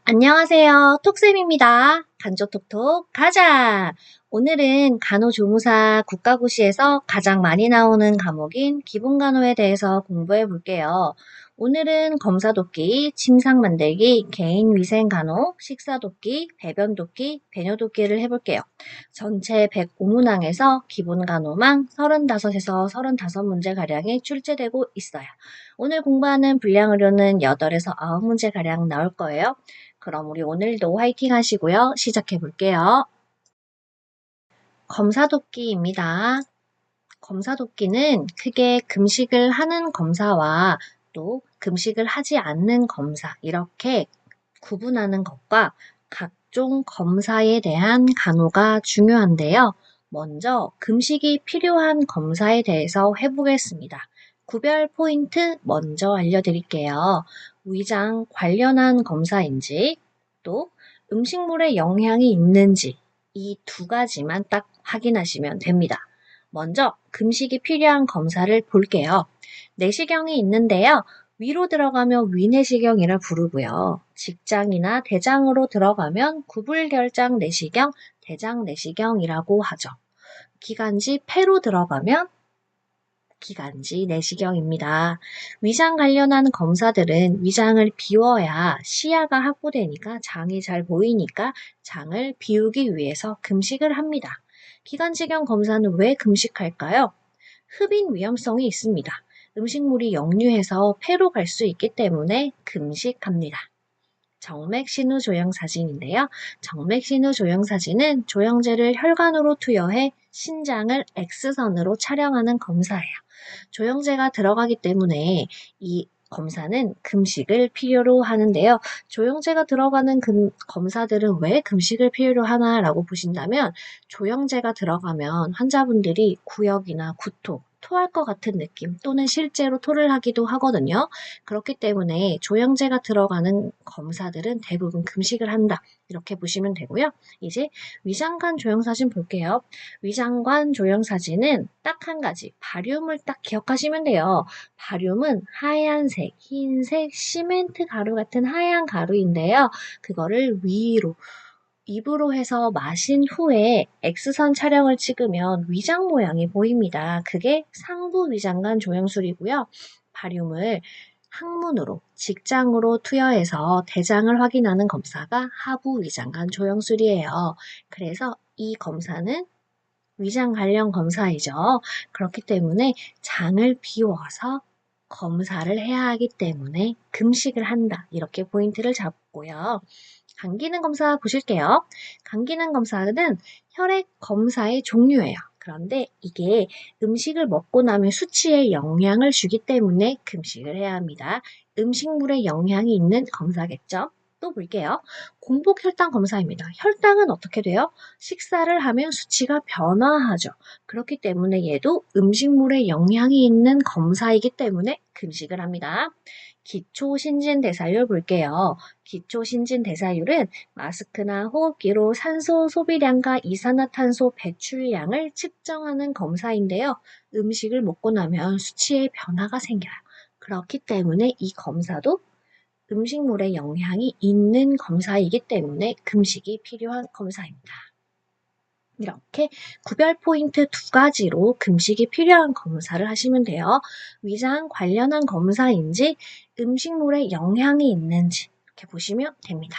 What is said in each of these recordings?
안녕하세요. 톡쌤입니다. 간조톡톡 가자! 오늘은 간호조무사 국가고시에서 가장 많이 나오는 과목인 기본간호에 대해서 공부해 볼게요. 오늘은 검사돕기, 침상 만들기, 개인위생간호, 식사돕기, 배변돕기, 배뇨돕기를 해볼게요. 전체 105문항에서 기본간호망 35에서 35문제가량이 출제되고 있어요. 오늘 공부하는 분량 의료는 8에서 9문제가량 나올 거예요. 그럼 우리 오늘도 화이팅 하시고요. 시작해 볼게요. 검사돕기입니다. 검사돕기는 크게 금식을 하는 검사와 또 금식을 하지 않는 검사 이렇게 구분하는 것과 각종 검사에 대한 간호가 중요한데요. 먼저 금식이 필요한 검사에 대해서 해보겠습니다. 구별 포인트 먼저 알려드릴게요. 위장 관련한 검사인지 또 음식물에 영향이 있는지 이 두 가지만 딱 확인하시면 됩니다. 먼저 금식이 필요한 검사를 볼게요. 내시경이 있는데요. 위로 들어가면 위내시경이라 부르고요. 직장이나 대장으로 들어가면 구불결장 내시경, 대장 내시경이라고 하죠. 기관지 폐로 들어가면 기관지 내시경입니다. 위장 관련한 검사들은 위장을 비워야 시야가 확보되니까 장이 잘 보이니까 장을 비우기 위해서 금식을 합니다. 기관지경 검사는 왜 금식할까요? 흡인 위험성이 있습니다. 음식물이 역류해서 폐로 갈 수 있기 때문에 금식합니다. 정맥신우조형사진인데요. 정맥신우조형사진은 조형제를 혈관으로 투여해 신장을 X선으로 촬영하는 검사예요. 조형제가 들어가기 때문에 이 검사는 금식을 필요로 하는데요. 조형제가 들어가는 검사들은 왜 금식을 필요로 하나라고 보신다면 조형제가 들어가면 환자분들이 구역이나 구토, 토할 것 같은 느낌 또는 실제로 토를 하기도 하거든요. 그렇기 때문에 조형제가 들어가는 검사들은 대부분 금식을 한다. 이렇게 보시면 되고요. 이제 위장관 조형사진 볼게요. 위장관 조형사진은 딱 한 가지, 바륨을 딱 기억하시면 돼요. 바륨은 하얀색, 흰색, 시멘트 가루 같은 하얀 가루인데요. 그거를 위로 입으로 해서 마신 후에 X선 촬영을 찍으면 위장 모양이 보입니다. 그게 상부 위장관 조형술이고요. 바륨을 항문으로, 직장으로 투여해서 대장을 확인하는 검사가 하부 위장관 조형술이에요. 그래서 이 검사는 위장 관련 검사이죠. 그렇기 때문에 장을 비워서 검사를 해야 하기 때문에 금식을 한다. 이렇게 포인트를 잡고요. 감기능 검사 보실게요. 감기능 검사는 혈액 검사의 종류예요. 그런데 이게 음식을 먹고 나면 수치에 영향을 주기 때문에 금식을 해야 합니다. 음식물에 영향이 있는 검사겠죠. 또 볼게요. 공복 혈당 검사입니다. 혈당은 어떻게 돼요? 식사를 하면 수치가 변화하죠. 그렇기 때문에 얘도 음식물에 영향이 있는 검사이기 때문에 금식을 합니다. 기초신진대사율 볼게요. 기초신진대사율은 마스크나 호흡기로 산소 소비량과 이산화탄소 배출량을 측정하는 검사인데요. 음식을 먹고 나면 수치에 변화가 생겨요. 그렇기 때문에 이 검사도 음식물에 영향이 있는 검사이기 때문에 금식이 필요한 검사입니다. 이렇게 구별 포인트 두 가지로 금식이 필요한 검사를 하시면 돼요. 위장 관련한 검사인지 음식물에 영향이 있는지 이렇게 보시면 됩니다.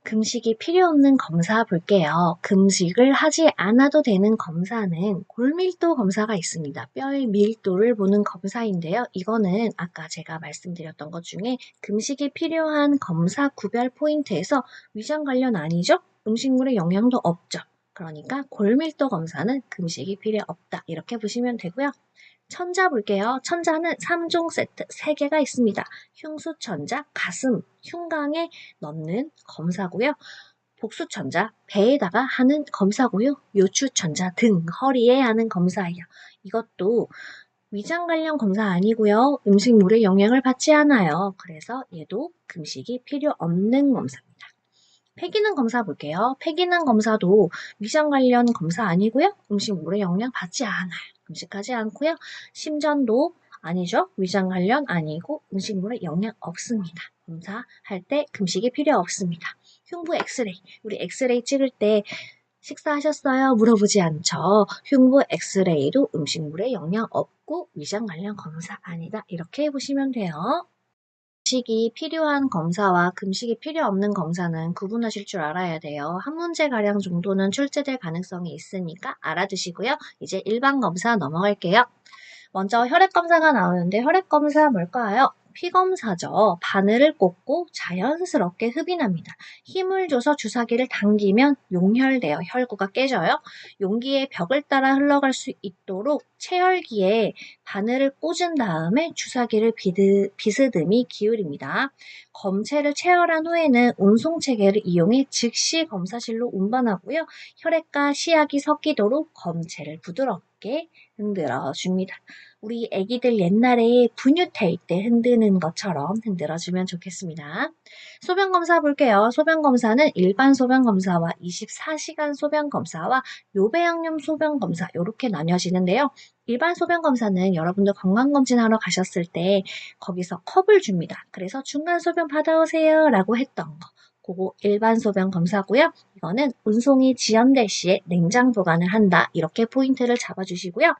금식이 필요 없는 검사 볼게요. 금식을 하지 않아도 되는 검사는 골밀도 검사가 있습니다. 뼈의 밀도를 보는 검사인데요. 이거는 아까 제가 말씀드렸던 것 중에 금식이 필요한 검사 구별 포인트에서 위장 관련 아니죠? 음식물에 영향도 없죠. 그러니까 골밀도 검사는 금식이 필요 없다. 이렇게 보시면 되고요. 천자 볼게요. 천자는 3종 세트 3개가 있습니다. 흉수천자, 가슴, 흉곽에 넣는 검사고요. 복수천자, 배에다가 하는 검사고요. 요추천자, 등, 허리에 하는 검사예요. 이것도 위장 관련 검사 아니고요. 음식물에 영향을 받지 않아요. 그래서 얘도 금식이 필요 없는 검사입니다. 폐기능 검사 볼게요. 폐기능 검사도 위장 관련 검사 아니고요. 음식물에 영향 받지 않아요. 금식하지 않고요. 심전도 아니죠. 위장 관련 아니고 음식물에 영향 없습니다. 검사할 때 금식이 필요 없습니다. 흉부 엑스레이. 우리 엑스레이 찍을 때 식사하셨어요? 물어보지 않죠. 흉부 엑스레이도 음식물에 영향 없고 위장 관련 검사 아니다. 이렇게 보시면 돼요. 금식이 필요한 검사와 금식이 필요 없는 검사는 구분하실 줄 알아야 돼요. 한 문제가량 정도는 출제될 가능성이 있으니까 알아두시고요. 이제 일반 검사 넘어갈게요. 먼저 혈액검사가 나오는데 혈액검사 뭘까요? 피검사죠. 바늘을 꽂고 자연스럽게 흡인합니다. 힘을 줘서 주사기를 당기면 용혈돼요. 혈구가 깨져요. 용기의 벽을 따라 흘러갈 수 있도록 체열기에 바늘을 꽂은 다음에 주사기를 비스듬히 기울입니다. 검체를 체열한 후에는 운송체계를 이용해 즉시 검사실로 운반하고요. 혈액과 시약이 섞이도록 검체를 부드럽게 흔들어 줍니다. 우리 애기들 옛날에 분유 텔 때 흔드는 것처럼 흔들어주면 좋겠습니다. 소변 검사 볼게요. 소변 검사는 일반 소변 검사와 24시간 소변 검사와 요배양염 소변 검사 이렇게 나뉘어지는데요. 일반 소변 검사는 여러분들 건강검진하러 가셨을 때 거기서 컵을 줍니다. 그래서 중간 소변 받아오세요 라고 했던 거. 그거 일반 소변 검사고요. 이거는 운송이 지연될 시에 냉장 보관을 한다. 이렇게 포인트를 잡아주시고요.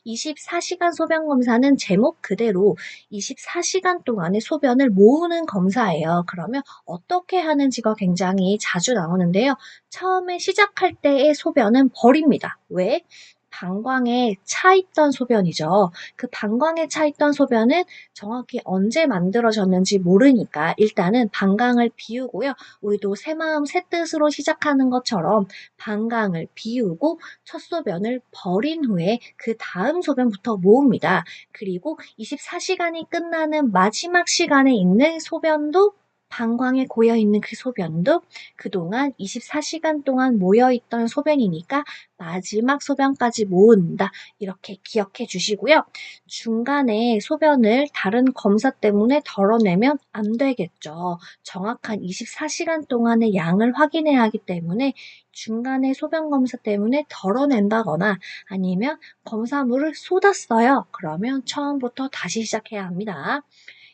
24시간 소변 검사는 제목 그대로 24시간 동안의 소변을 모으는 검사예요. 그러면 어떻게 하는지가 굉장히 자주 나오는데요. 처음에 시작할 때의 소변은 버립니다. 왜? 방광에 차 있던 소변이죠. 그 방광에 차 있던 소변은 정확히 언제 만들어졌는지 모르니까 일단은 방광을 비우고요. 우리도 새 마음 새 뜻으로 시작하는 것처럼 방광을 비우고 첫 소변을 버린 후에 그 다음 소변부터 모읍니다. 그리고 24시간이 끝나는 마지막 시간에 있는 소변도 방광에 고여있는 그 소변도 그동안 24시간 동안 모여있던 소변이니까 마지막 소변까지 모은다. 이렇게 기억해 주시고요. 중간에 소변을 다른 검사 때문에 덜어내면 안 되겠죠. 정확한 24시간 동안의 양을 확인해야 하기 때문에 중간에 소변 검사 때문에 덜어낸다거나 아니면 검사물을 쏟았어요. 그러면 처음부터 다시 시작해야 합니다.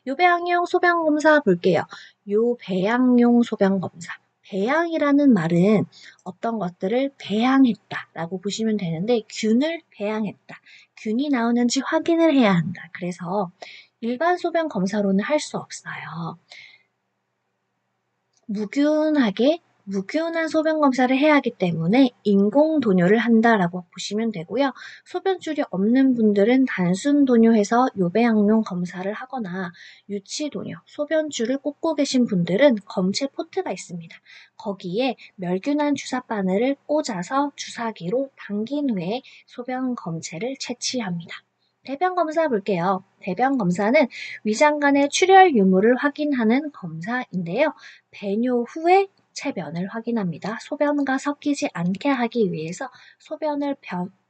요배양용 소변 검사 볼게요. 요배양용 소변 검사. 배양이라는 말은 어떤 것들을 배양했다라고 보시면 되는데 균을 배양했다. 균이 나오는지 확인을 해야 한다. 그래서 일반 소변 검사로는 할 수 없어요. 무균한 소변 검사를 해야 하기 때문에 인공 도뇨를 한다라고 보시면 되고요. 소변줄이 없는 분들은 단순 도뇨해서 요배양용 검사를 하거나 유치 도뇨, 소변줄을 꽂고 계신 분들은 검체 포트가 있습니다. 거기에 멸균한 주사 바늘을 꽂아서 주사기로 당긴 후에 소변 검체를 채취합니다. 대변 검사 볼게요. 대변 검사는 위장 간의 출혈 유무를 확인하는 검사인데요. 배뇨 후에 체변을 확인합니다. 소변과 섞이지 않게 하기 위해서 소변을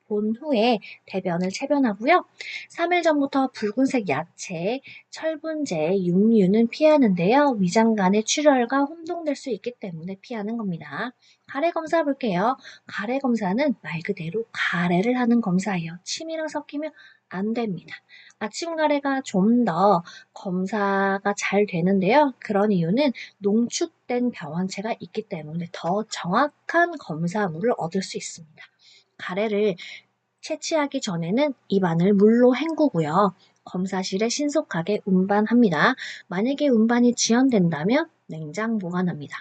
본 후에 대변을 체변하고요. 3일 전부터 붉은색 야채, 철분제, 육류는 피하는데요. 위장 간의 출혈과 혼동될 수 있기 때문에 피하는 겁니다. 가래 검사 볼게요. 가래 검사는 말 그대로 가래를 하는 검사예요. 침이랑 섞이면 안 됩니다. 아침 가래가 좀 더 검사가 잘 되는데요. 그런 이유는 농축된 병원체가 있기 때문에 더 정확한 검사물을 얻을 수 있습니다. 가래를 채취하기 전에는 입안을 물로 헹구고요. 검사실에 신속하게 운반합니다. 만약에 운반이 지연된다면 냉장 보관합니다.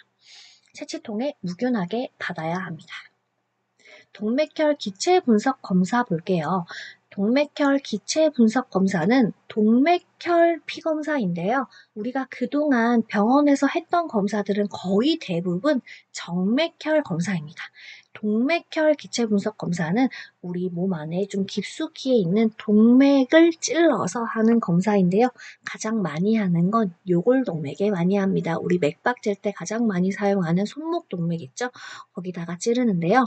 채취통에 무균하게 받아야 합니다. 동맥혈 기체 분석 검사 볼게요. 동맥혈 기체 분석 검사는 동맥혈 피검사인데요. 우리가 그동안 병원에서 했던 검사들은 거의 대부분 정맥혈 검사입니다. 동맥혈 기체 분석 검사는 우리 몸 안에 좀 깊숙이에 있는 동맥을 찔러서 하는 검사인데요. 가장 많이 하는 건 요골동맥에 많이 합니다. 우리 맥박 잴 때 가장 많이 사용하는 손목 동맥 있죠? 거기다가 찌르는데요.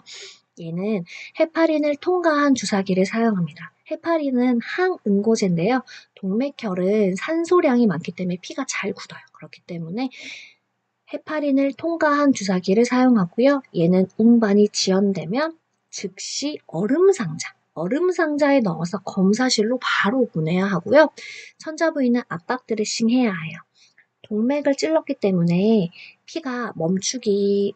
얘는 헤파린을 통과한 주사기를 사용합니다. 헤파린은 항응고제인데요. 동맥혈은 산소량이 많기 때문에 피가 잘 굳어요. 그렇기 때문에 헤파린을 통과한 주사기를 사용하고요. 얘는 운반이 지연되면 즉시 얼음상자, 얼음 상자에 넣어서 검사실로 바로 보내야 하고요. 천자부인은 압박 드레싱 해야 해요. 동맥을 찔렀기 때문에 피가 멈추기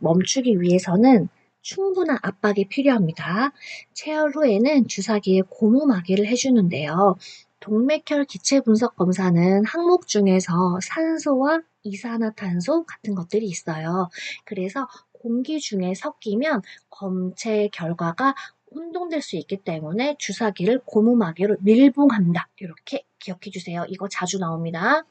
위해서는 충분한 압박이 필요합니다. 체열 후에는 주사기에 고무마개를 해주는데요. 동맥혈 기체 분석 검사는 항목 중에서 산소와 이산화탄소 같은 것들이 있어요. 그래서 공기 중에 섞이면 검체 결과가 혼동될 수 있기 때문에 주사기를 고무마개로 밀봉합니다. 이렇게 기억해 주세요. 이거 자주 나옵니다.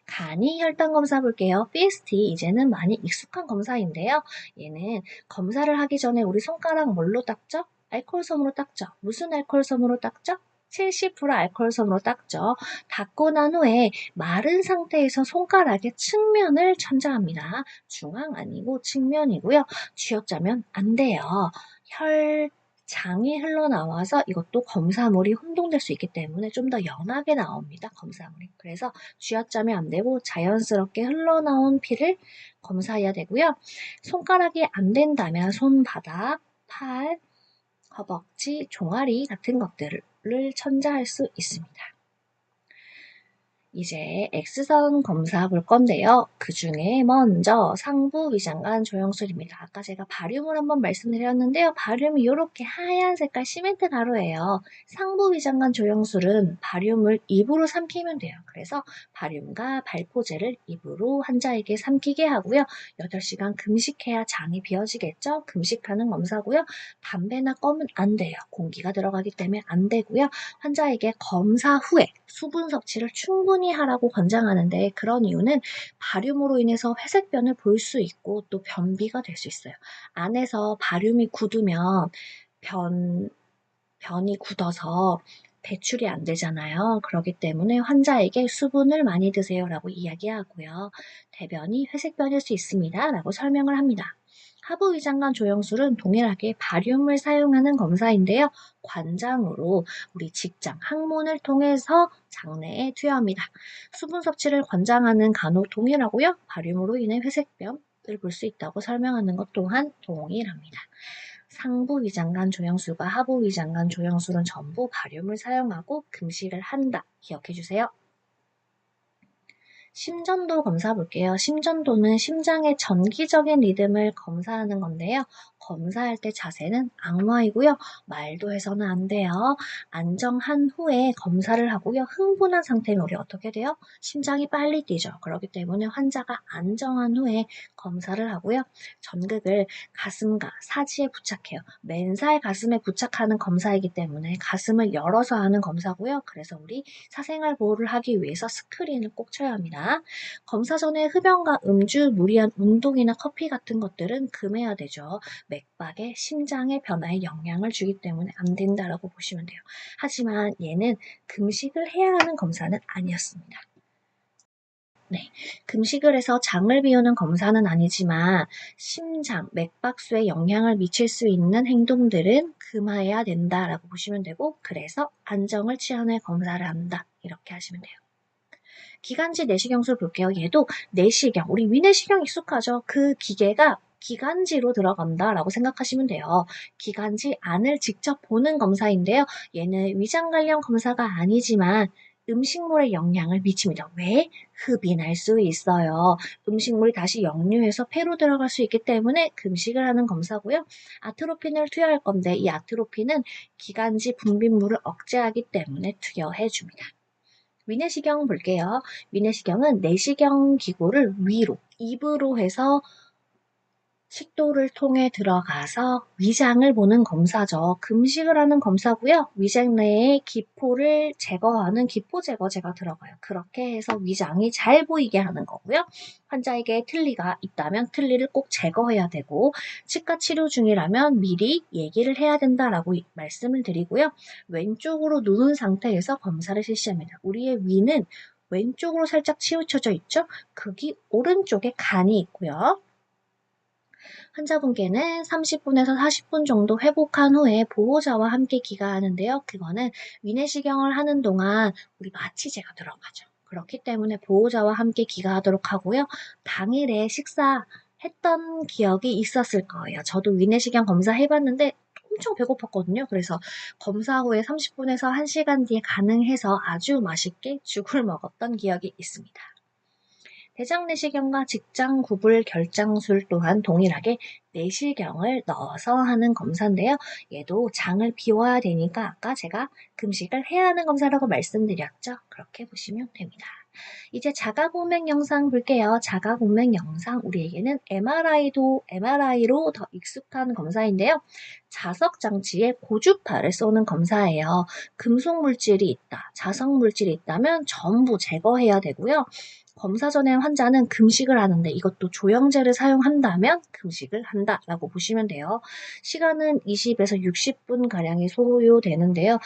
간이 혈당 검사 볼게요. PST 이제는 많이 익숙한 검사인데요. 얘는 검사를 하기 전에 우리 손가락 뭘로 닦죠? 알코올솜으로 닦죠. 무슨 알코올솜으로 닦죠? 70% 알코올솜으로 닦죠. 닦고 난 후에 마른 상태에서 손가락의 측면을 천장합니다. 중앙 아니고 측면이고요. 쥐어짜면 안 돼요. 장이 흘러나와서 이것도 검사물이 혼동될 수 있기 때문에 좀 더 연하게 나옵니다. 검사물이. 그래서 쥐어짜면 안 되고 자연스럽게 흘러나온 피를 검사해야 되고요. 손가락이 안 된다면 손바닥, 팔, 허벅지, 종아리 같은 것들을 천자할 수 있습니다. 이제 X선 검사 볼 건데요. 그 중에 먼저 상부 위장관 조영술입니다. 아까 제가 바륨을 한번 말씀드렸는데요. 바륨이 이렇게 하얀 색깔 시멘트 가루예요. 상부 위장관 조영술은 바륨을 입으로 삼키면 돼요. 그래서 바륨과 발포제를 입으로 환자에게 삼키게 하고요. 8시간 금식해야 장이 비어지겠죠? 금식하는 검사고요. 담배나 껌은 안 돼요. 공기가 들어가기 때문에 안 되고요. 환자에게 검사 후에 수분 섭취를 충분히 하라고 권장하는데 그런 이유는 바륨으로 인해서 회색변을 볼 수 있고 또 변비가 될 수 있어요. 안에서 바륨이 굳으면 변이 굳어서 배출이 안 되잖아요. 그렇기 때문에 환자에게 수분을 많이 드세요라고 이야기하고요. 대변이 회색변일 수 있습니다. 라고 설명을 합니다. 하부 위장관 조영술은 동일하게 바륨을 사용하는 검사인데요. 관장으로 우리 직장, 항문을 통해서 장내에 투여합니다. 수분 섭취를 권장하는 간혹 동일하고요. 바륨으로 인해 회색변을 볼 수 있다고 설명하는 것 또한 동일합니다. 상부 위장관 조영술과 하부 위장관 조영술은 전부 바륨을 사용하고 금식을 한다. 기억해 주세요. 심전도 검사 볼게요. 심전도는 심장의 전기적인 리듬을 검사하는 건데요. 검사할 때 자세는 악마이고요. 말도 해서는 안 돼요. 안정한 후에 검사를 하고요. 흥분한 상태면 우리 어떻게 돼요? 심장이 빨리 뛰죠. 그렇기 때문에 환자가 안정한 후에 검사를 하고요. 전극을 가슴과 사지에 부착해요. 맨살 가슴에 부착하는 검사이기 때문에 가슴을 열어서 하는 검사고요. 그래서 우리 사생활 보호를 하기 위해서 스크린을 꼭 쳐야 합니다. 검사 전에 흡연과 음주, 무리한 운동이나 커피 같은 것들은 금해야 되죠. 맥박에 심장의 변화에 영향을 주기 때문에 안 된다라고 보시면 돼요. 하지만 얘는 금식을 해야 하는 검사는 아니었습니다. 네, 금식을 해서 장을 비우는 검사는 아니지만 심장, 맥박수에 영향을 미칠 수 있는 행동들은 금해야 된다라고 보시면 되고 그래서 안정을 취한 후에 검사를 한다. 이렇게 하시면 돼요. 기관지 내시경술 볼게요. 얘도 내시경, 우리 위내시경 익숙하죠? 그 기계가 기관지로 들어간다라고 생각하시면 돼요. 기관지 안을 직접 보는 검사인데요. 얘는 위장 관련 검사가 아니지만 음식물에 영향을 미칩니다. 왜? 흡이 날 수 있어요. 음식물이 다시 역류해서 폐로 들어갈 수 있기 때문에 금식을 하는 검사고요. 아트로핀을 투여할 건데 이 아트로핀은 기관지 분비물을 억제하기 때문에 투여해 줍니다. 위내시경 볼게요. 위내시경은 내시경 기구를 위로, 입으로 해서 식도를 통해 들어가서 위장을 보는 검사죠. 금식을 하는 검사고요. 위장 내에 기포를 제거하는 기포 제거제가 들어가요. 그렇게 해서 위장이 잘 보이게 하는 거고요. 환자에게 틀니가 있다면 틀니를 꼭 제거해야 되고 치과 치료 중이라면 미리 얘기를 해야 된다라고 말씀을 드리고요. 왼쪽으로 누운 상태에서 검사를 실시합니다. 우리의 위는 왼쪽으로 살짝 치우쳐져 있죠? 거기 오른쪽에 간이 있고요. 환자분께는 30분에서 40분 정도 회복한 후에 보호자와 함께 기가하는데요. 그거는 위내시경을 하는 동안 우리 마취제가 들어가죠. 그렇기 때문에 보호자와 함께 기가하도록 하고요. 당일에 식사했던 기억이 있었을 거예요. 저도 위내시경 검사 해봤는데 엄청 배고팠거든요. 그래서 검사 후에 30분에서 1시간 뒤에 가능해서 아주 맛있게 죽을 먹었던 기억이 있습니다. 대장 내시경과 직장 구불 결장술 또한 동일하게 내시경을 넣어서 하는 검사인데요. 얘도 장을 비워야 되니까 아까 제가 금식을 해야 하는 검사라고 말씀드렸죠. 그렇게 보시면 됩니다. 이제 자가공맥 영상 볼게요. 자가공맥 영상 우리에게는 MRI로 더 익숙한 검사인데요. 자석 장치에 고주파를 쏘는 검사예요. 금속 물질이 있다, 자석 물질이 있다면 전부 제거해야 되고요. 검사 전에 환자는 금식을 하는데 이것도 조영제를 사용한다면 금식을 한다라고 보시면 돼요. 시간은 20에서 60분 가량이 소요되는데요.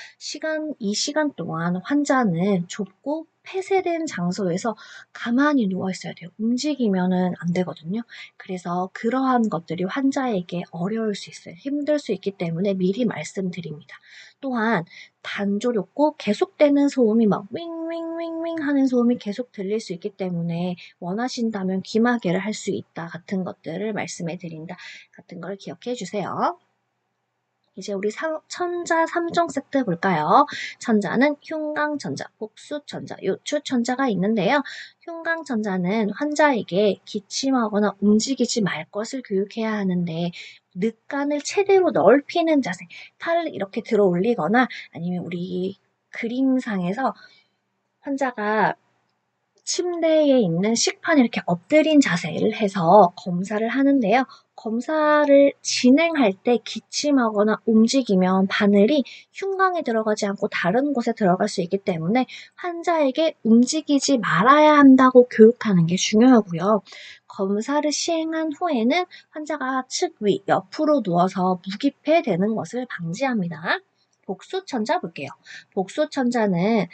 이 시간 동안 환자는 좁고 폐쇄된 장소에서 가만히 누워 있어야 돼요. 움직이면은 안 되거든요. 그래서 그러한 것들이 환자에게 어려울 수 있어요. 힘들 수 있기 때문에 미리 말씀드립니다. 또한 단조롭고 계속되는 소음이 막 윙윙윙윙 하는 소음이 계속 들릴 수 있기 때문에 원하신다면 귀마개를 할 수 있다 같은 것들을 말씀해 드린다 같은 걸 기억해 주세요. 이제 우리 천자 3종 세트 볼까요? 천자는 흉강천자, 복수천자, 요추천자가 있는데요. 흉강천자는 환자에게 기침하거나 움직이지 말 것을 교육해야 하는데 늑간을 최대로 넓히는 자세, 팔을 이렇게 들어 올리거나 아니면 우리 그림상에서 환자가 침대에 있는 식판에 이렇게 엎드린 자세를 해서 검사를 하는데요. 검사를 진행할 때 기침하거나 움직이면 바늘이 흉곽에 들어가지 않고 다른 곳에 들어갈 수 있기 때문에 환자에게 움직이지 말아야 한다고 교육하는 게 중요하고요. 검사를 시행한 후에는 환자가 측 위, 옆으로 누워서 무기폐되는 것을 방지합니다. 복수천자 볼게요. 복수천자는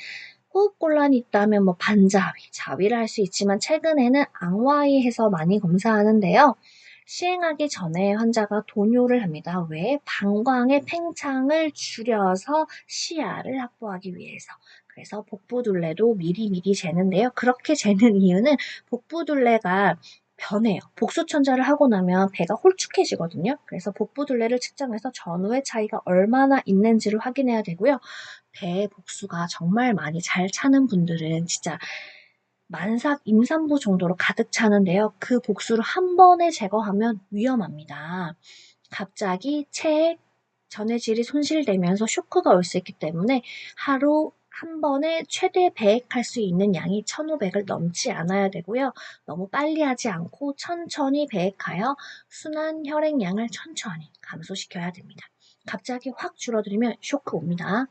호흡곤란이 있다면 반자위, 자위를 할 수 있지만 최근에는 앙와위 해서 많이 검사하는데요. 시행하기 전에 환자가 도뇨를 합니다. 왜? 방광의 팽창을 줄여서 시야를 확보하기 위해서. 그래서 복부둘레도 미리미리 재는데요. 그렇게 재는 이유는 복부둘레가 변해요. 복수천자를 하고 나면 배가 홀쭉해지거든요. 그래서 복부둘레를 측정해서 전후의 차이가 얼마나 있는지를 확인해야 되고요. 배 복수가 정말 많이 잘 차는 분들은 진짜 만삭 임산부 정도로 가득 차는데요. 그 복수를 한 번에 제거하면 위험합니다. 갑자기 체액, 전해질이 손실되면서 쇼크가 올 수 있기 때문에 하루 한 번에 최대 배액할 수 있는 양이 1500을 넘지 않아야 되고요. 너무 빨리 하지 않고 천천히 배액하여 순환 혈액량을 천천히 감소시켜야 됩니다. 갑자기 확 줄어들면 쇼크 옵니다.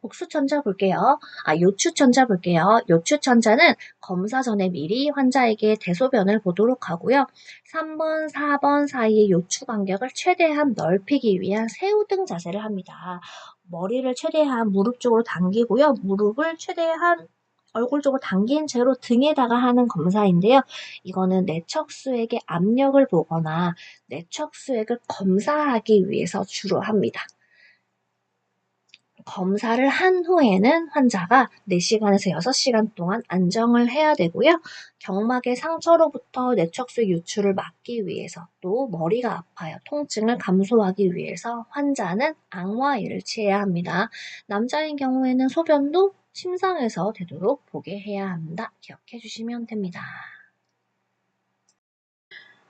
복수천자 볼게요. 요추천자 볼게요. 요추천자는 검사 전에 미리 환자에게 대소변을 보도록 하고요. 3번, 4번 사이의 요추 간격을 최대한 넓히기 위한 새우등 자세를 합니다. 머리를 최대한 무릎 쪽으로 당기고요. 무릎을 최대한 얼굴 쪽으로 당긴 채로 등에다가 하는 검사인데요. 이거는 내척수액의 압력을 보거나 내척수액을 검사하기 위해서 주로 합니다. 검사를 한 후에는 환자가 4시간에서 6시간 동안 안정을 해야 되고요. 경막의 상처로부터 내척수 유출을 막기 위해서 또 머리가 아파요. 통증을 감소하기 위해서 환자는 앙와이를 취해야 합니다. 남자인 경우에는 소변도 침상에서 되도록 보게 해야 합니다. 기억해 주시면 됩니다.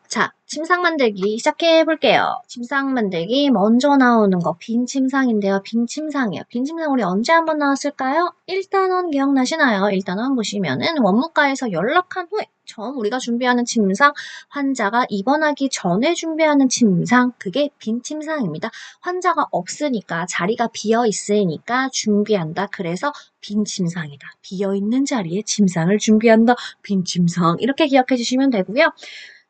자, 침상 만들기 시작해 볼게요. 침상 만들기 먼저 나오는 거 빈 침상인데요. 빈 침상이요. 빈 침상 우리 언제 한번 나왔을까요? 1단원 기억나시나요? 1단원 보시면은 원무과에서 연락한 후에 처음 우리가 준비하는 침상, 환자가 입원하기 전에 준비하는 침상, 그게 빈 침상입니다. 환자가 없으니까 자리가 비어 있으니까 준비한다. 그래서 빈 침상이다. 비어 있는 자리에 침상을 준비한다. 빈 침상 이렇게 기억해 주시면 되고요.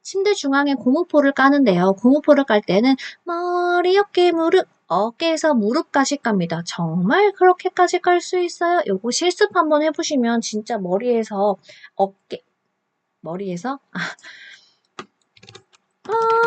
침대 중앙에 고무포를 까는데요. 고무포를 깔 때는 머리, 어깨, 무릎, 어깨에서 무릎까지 깝니다. 정말 그렇게까지 깔 수 있어요? 요거 실습 한번 해보시면 진짜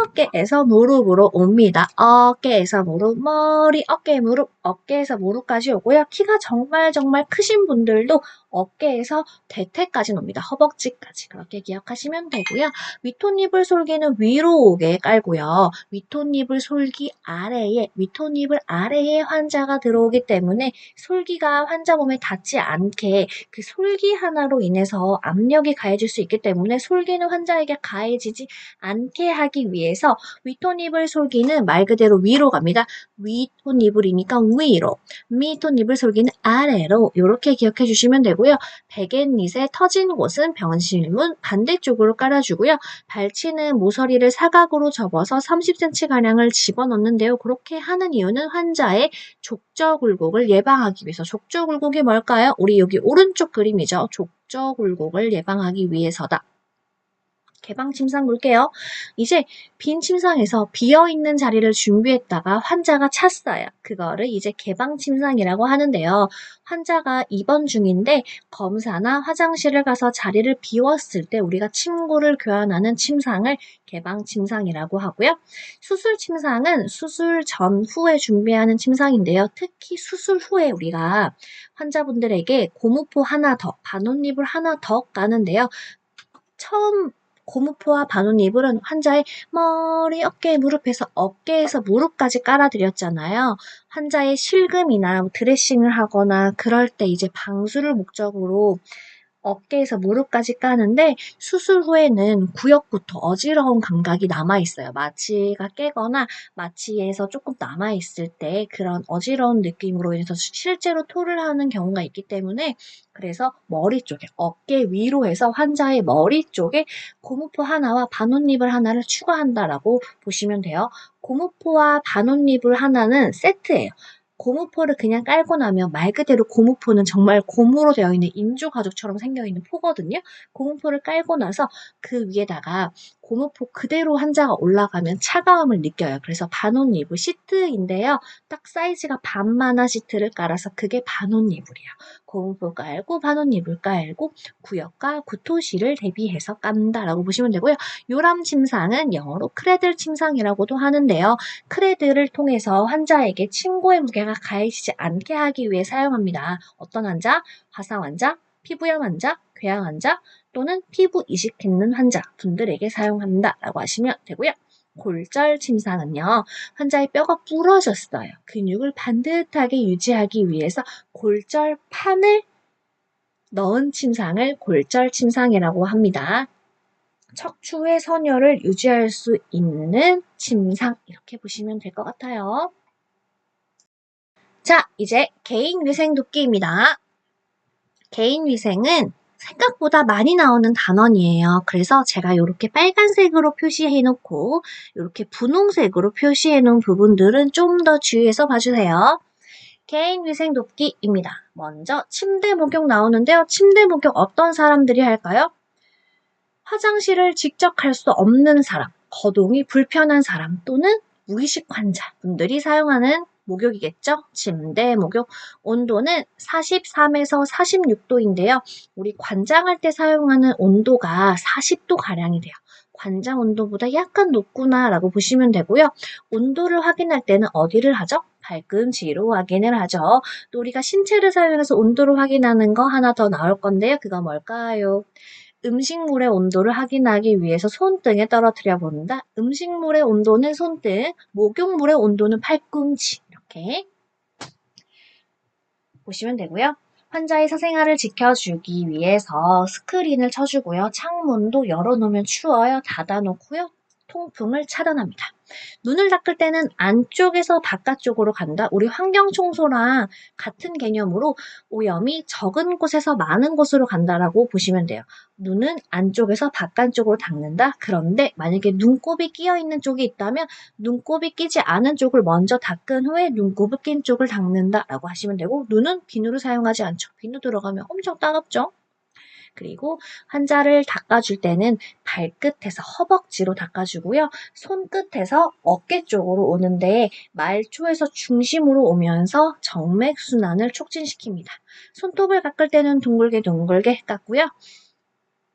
어깨에서 무릎으로 옵니다. 어깨에서 무릎, 머리, 어깨, 무릎, 어깨에서 무릎까지 오고요. 키가 정말 크신 분들도 어깨에서 대퇴까지 놉니다. 허벅지까지. 그렇게 기억하시면 되고요. 윗톱니블 솔기는 위로 오게 깔고요. 윗톱니블 솔기 아래에, 윗톱니블 아래에 환자가 들어오기 때문에 솔기가 환자 몸에 닿지 않게 그 솔기 하나로 인해서 압력이 가해질 수 있기 때문에 솔기는 환자에게 가해지지 않게 하기 위해서 윗톱니블 솔기는 말 그대로 위로 갑니다. 윗톱니블이니까 위로, 밑톱니블 솔기는 아래로 이렇게 기억해 주시면 되고요. 백앤릿의 터진 곳은 병실문 반대쪽으로 깔아주고요. 발치는 모서리를 사각으로 접어서 30cm가량을 집어넣는데요. 그렇게 하는 이유는 환자의 족저굴곡을 예방하기 위해서. 족저굴곡이 뭘까요? 우리 여기 오른쪽 그림이죠. 족저굴곡을 예방하기 위해서다. 개방 침상 볼게요. 이제 빈 침상에서 비어있는 자리를 준비했다가 환자가 찼어요. 그거를 이제 개방 침상이라고 하는데요. 환자가 입원 중인데 검사나 화장실을 가서 자리를 비웠을 때 우리가 침구를 교환하는 침상을 개방 침상이라고 하고요. 수술 침상은 수술 전후에 준비하는 침상인데요. 특히 수술 후에 우리가 환자분들에게 고무포 하나 더, 반옷잎을 하나 더 까는데요. 처음 고무포와 반옷이불은 환자의 머리, 어깨, 무릎에서 어깨에서 무릎까지 깔아드렸잖아요. 환자의 실금이나 드레싱을 하거나 그럴 때 이제 방수를 목적으로 어깨에서 무릎까지 까는데 수술 후에는 구역부터 어지러운 감각이 남아있어요. 마취가 깨거나 마취에서 조금 남아있을 때 그런 어지러운 느낌으로 인해서 실제로 토를 하는 경우가 있기 때문에 그래서 머리 쪽에 어깨 위로 해서 환자의 머리 쪽에 고무포 하나와 반옷잎을 하나를 추가한다라고 보시면 돼요. 고무포와 반옷잎을 하나는 세트예요. 고무포를 그냥 깔고 나면 말 그대로 고무포는 정말 고무로 되어 있는 인조가죽처럼 생겨있는 포거든요. 고무포를 깔고 나서 그 위에다가 고무포 그대로 환자가 올라가면 차가움을 느껴요. 그래서 반옷이불 시트인데요. 딱 사이즈가 반만한 시트를 깔아서 그게 반옷이불이에요. 고무포 깔고 반옷이불 깔고 구역과 구토시를 대비해서 깐다라고 보시면 되고요. 요람 침상은 영어로 크레들 침상이라고도 하는데요. 크레드를 통해서 환자에게 침고의 무게가 가해지지 않게 하기 위해 사용합니다. 어떤 환자? 화상 환자, 피부염 환자, 궤양 환자 또는 피부 이식했는 환자 분들에게 사용한다라고 하시면 되고요. 골절 침상은요. 환자의 뼈가 부러졌어요. 근육을 반듯하게 유지하기 위해서 골절판을 넣은 침상을 골절 침상이라고 합니다. 척추의 선열을 유지할 수 있는 침상 이렇게 보시면 될 것 같아요. 자, 이제 개인위생 돕기입니다. 개인위생은 생각보다 많이 나오는 단원이에요. 그래서 제가 이렇게 빨간색으로 표시해놓고 이렇게 분홍색으로 표시해놓은 부분들은 좀 더 주의해서 봐주세요. 개인위생 돕기입니다. 먼저 침대 목욕 나오는데요. 침대 목욕 어떤 사람들이 할까요? 화장실을 직접 갈 수 없는 사람, 거동이 불편한 사람 또는 무의식 환자분들이 사용하는 목욕이겠죠? 침대 목욕 온도는 43에서 46도인데요. 우리 관장할 때 사용하는 온도가 40도가량이 돼요. 관장 온도보다 약간 높구나 라고 보시면 되고요. 온도를 확인할 때는 어디를 하죠? 발꿈치로 확인을 하죠. 또 우리가 신체를 사용해서 온도를 확인하는 거 하나 더 나올 건데요. 그거 뭘까요? 음식물의 온도를 확인하기 위해서 손등에 떨어뜨려 본다. 음식물의 온도는 손등, 목욕물의 온도는 팔꿈치. 이렇게 보시면 되고요. 환자의 사생활을 지켜주기 위해서 스크린을 쳐주고요. 창문도 열어놓으면 추워요. 닫아놓고요. 통풍을 차단합니다. 눈을 닦을 때는 안쪽에서 바깥쪽으로 간다. 우리 환경청소랑 같은 개념으로 오염이 적은 곳에서 많은 곳으로 간다라고 보시면 돼요. 눈은 안쪽에서 바깥쪽으로 닦는다. 그런데 만약에 눈곱이 끼어있는 쪽이 있다면 눈곱이 끼지 않은 쪽을 먼저 닦은 후에 눈곱이 낀 쪽을 닦는다라고 하시면 되고 눈은 비누를 사용하지 않죠. 비누 들어가면 엄청 따갑죠. 그리고 환자를 닦아줄 때는 발끝에서 허벅지로 닦아주고요. 손끝에서 어깨 쪽으로 오는데 말초에서 중심으로 오면서 정맥순환을 촉진시킵니다. 손톱을 깎을 때는 둥글게 깎고요.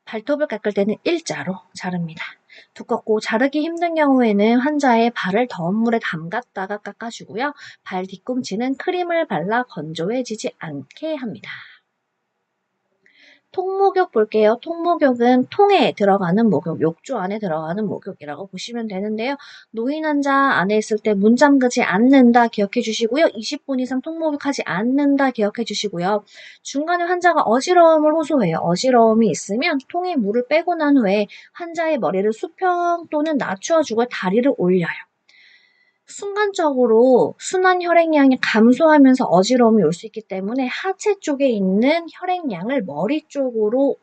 발톱을 깎을 때는 일자로 자릅니다. 두껍고 자르기 힘든 경우에는 환자의 발을 더운 물에 담갔다가 깎아주고요. 발 뒤꿈치는 크림을 발라 건조해지지 않게 합니다. 통목욕 볼게요. 통목욕은 통에 들어가는 목욕, 욕조 안에 들어가는 목욕이라고 보시면 되는데요. 노인 환자 안에 있을 때 문 잠그지 않는다 기억해 주시고요. 20분 이상 통목욕하지 않는다 기억해 주시고요. 중간에 환자가 어지러움을 호소해요. 어지러움이 있으면 통에 물을 빼고 난 후에 환자의 머리를 수평 또는 낮추어주고 다리를 올려요. 순간적으로 순환 혈액량이 감소하면서 어지러움이 올 수 있기 때문에 하체 쪽에 있는 혈액량을 머리 쪽으로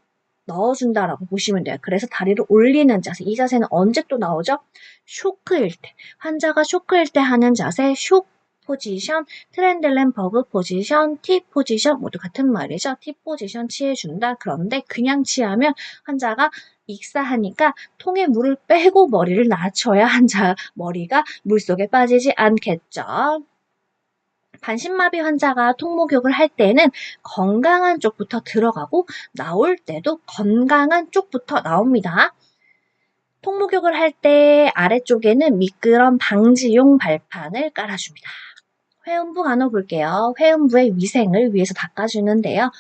넣어준다라고 보시면 돼요. 그래서 다리를 올리는 자세. 이 자세는 언제 또 나오죠? 쇼크일 때. 환자가 쇼크일 때 하는 자세, 쇼 포지션, 트렌들렌버그 포지션, T 포지션 모두 같은 말이죠. T 포지션 취해준다. 그런데 그냥 취하면 환자가 익사하니까 통에 물을 빼고 머리를 낮춰야 환자 머리가 물속에 빠지지 않겠죠. 반신마비 환자가 통목욕을 할 때는 건강한 쪽부터 들어가고 나올 때도 건강한 쪽부터 나옵니다. 통목욕을 할 때 아래쪽에는 미끄럼 방지용 발판을 깔아줍니다. 회음부 간호 볼게요. 회음부의 위생을 위해서 닦아주는데요.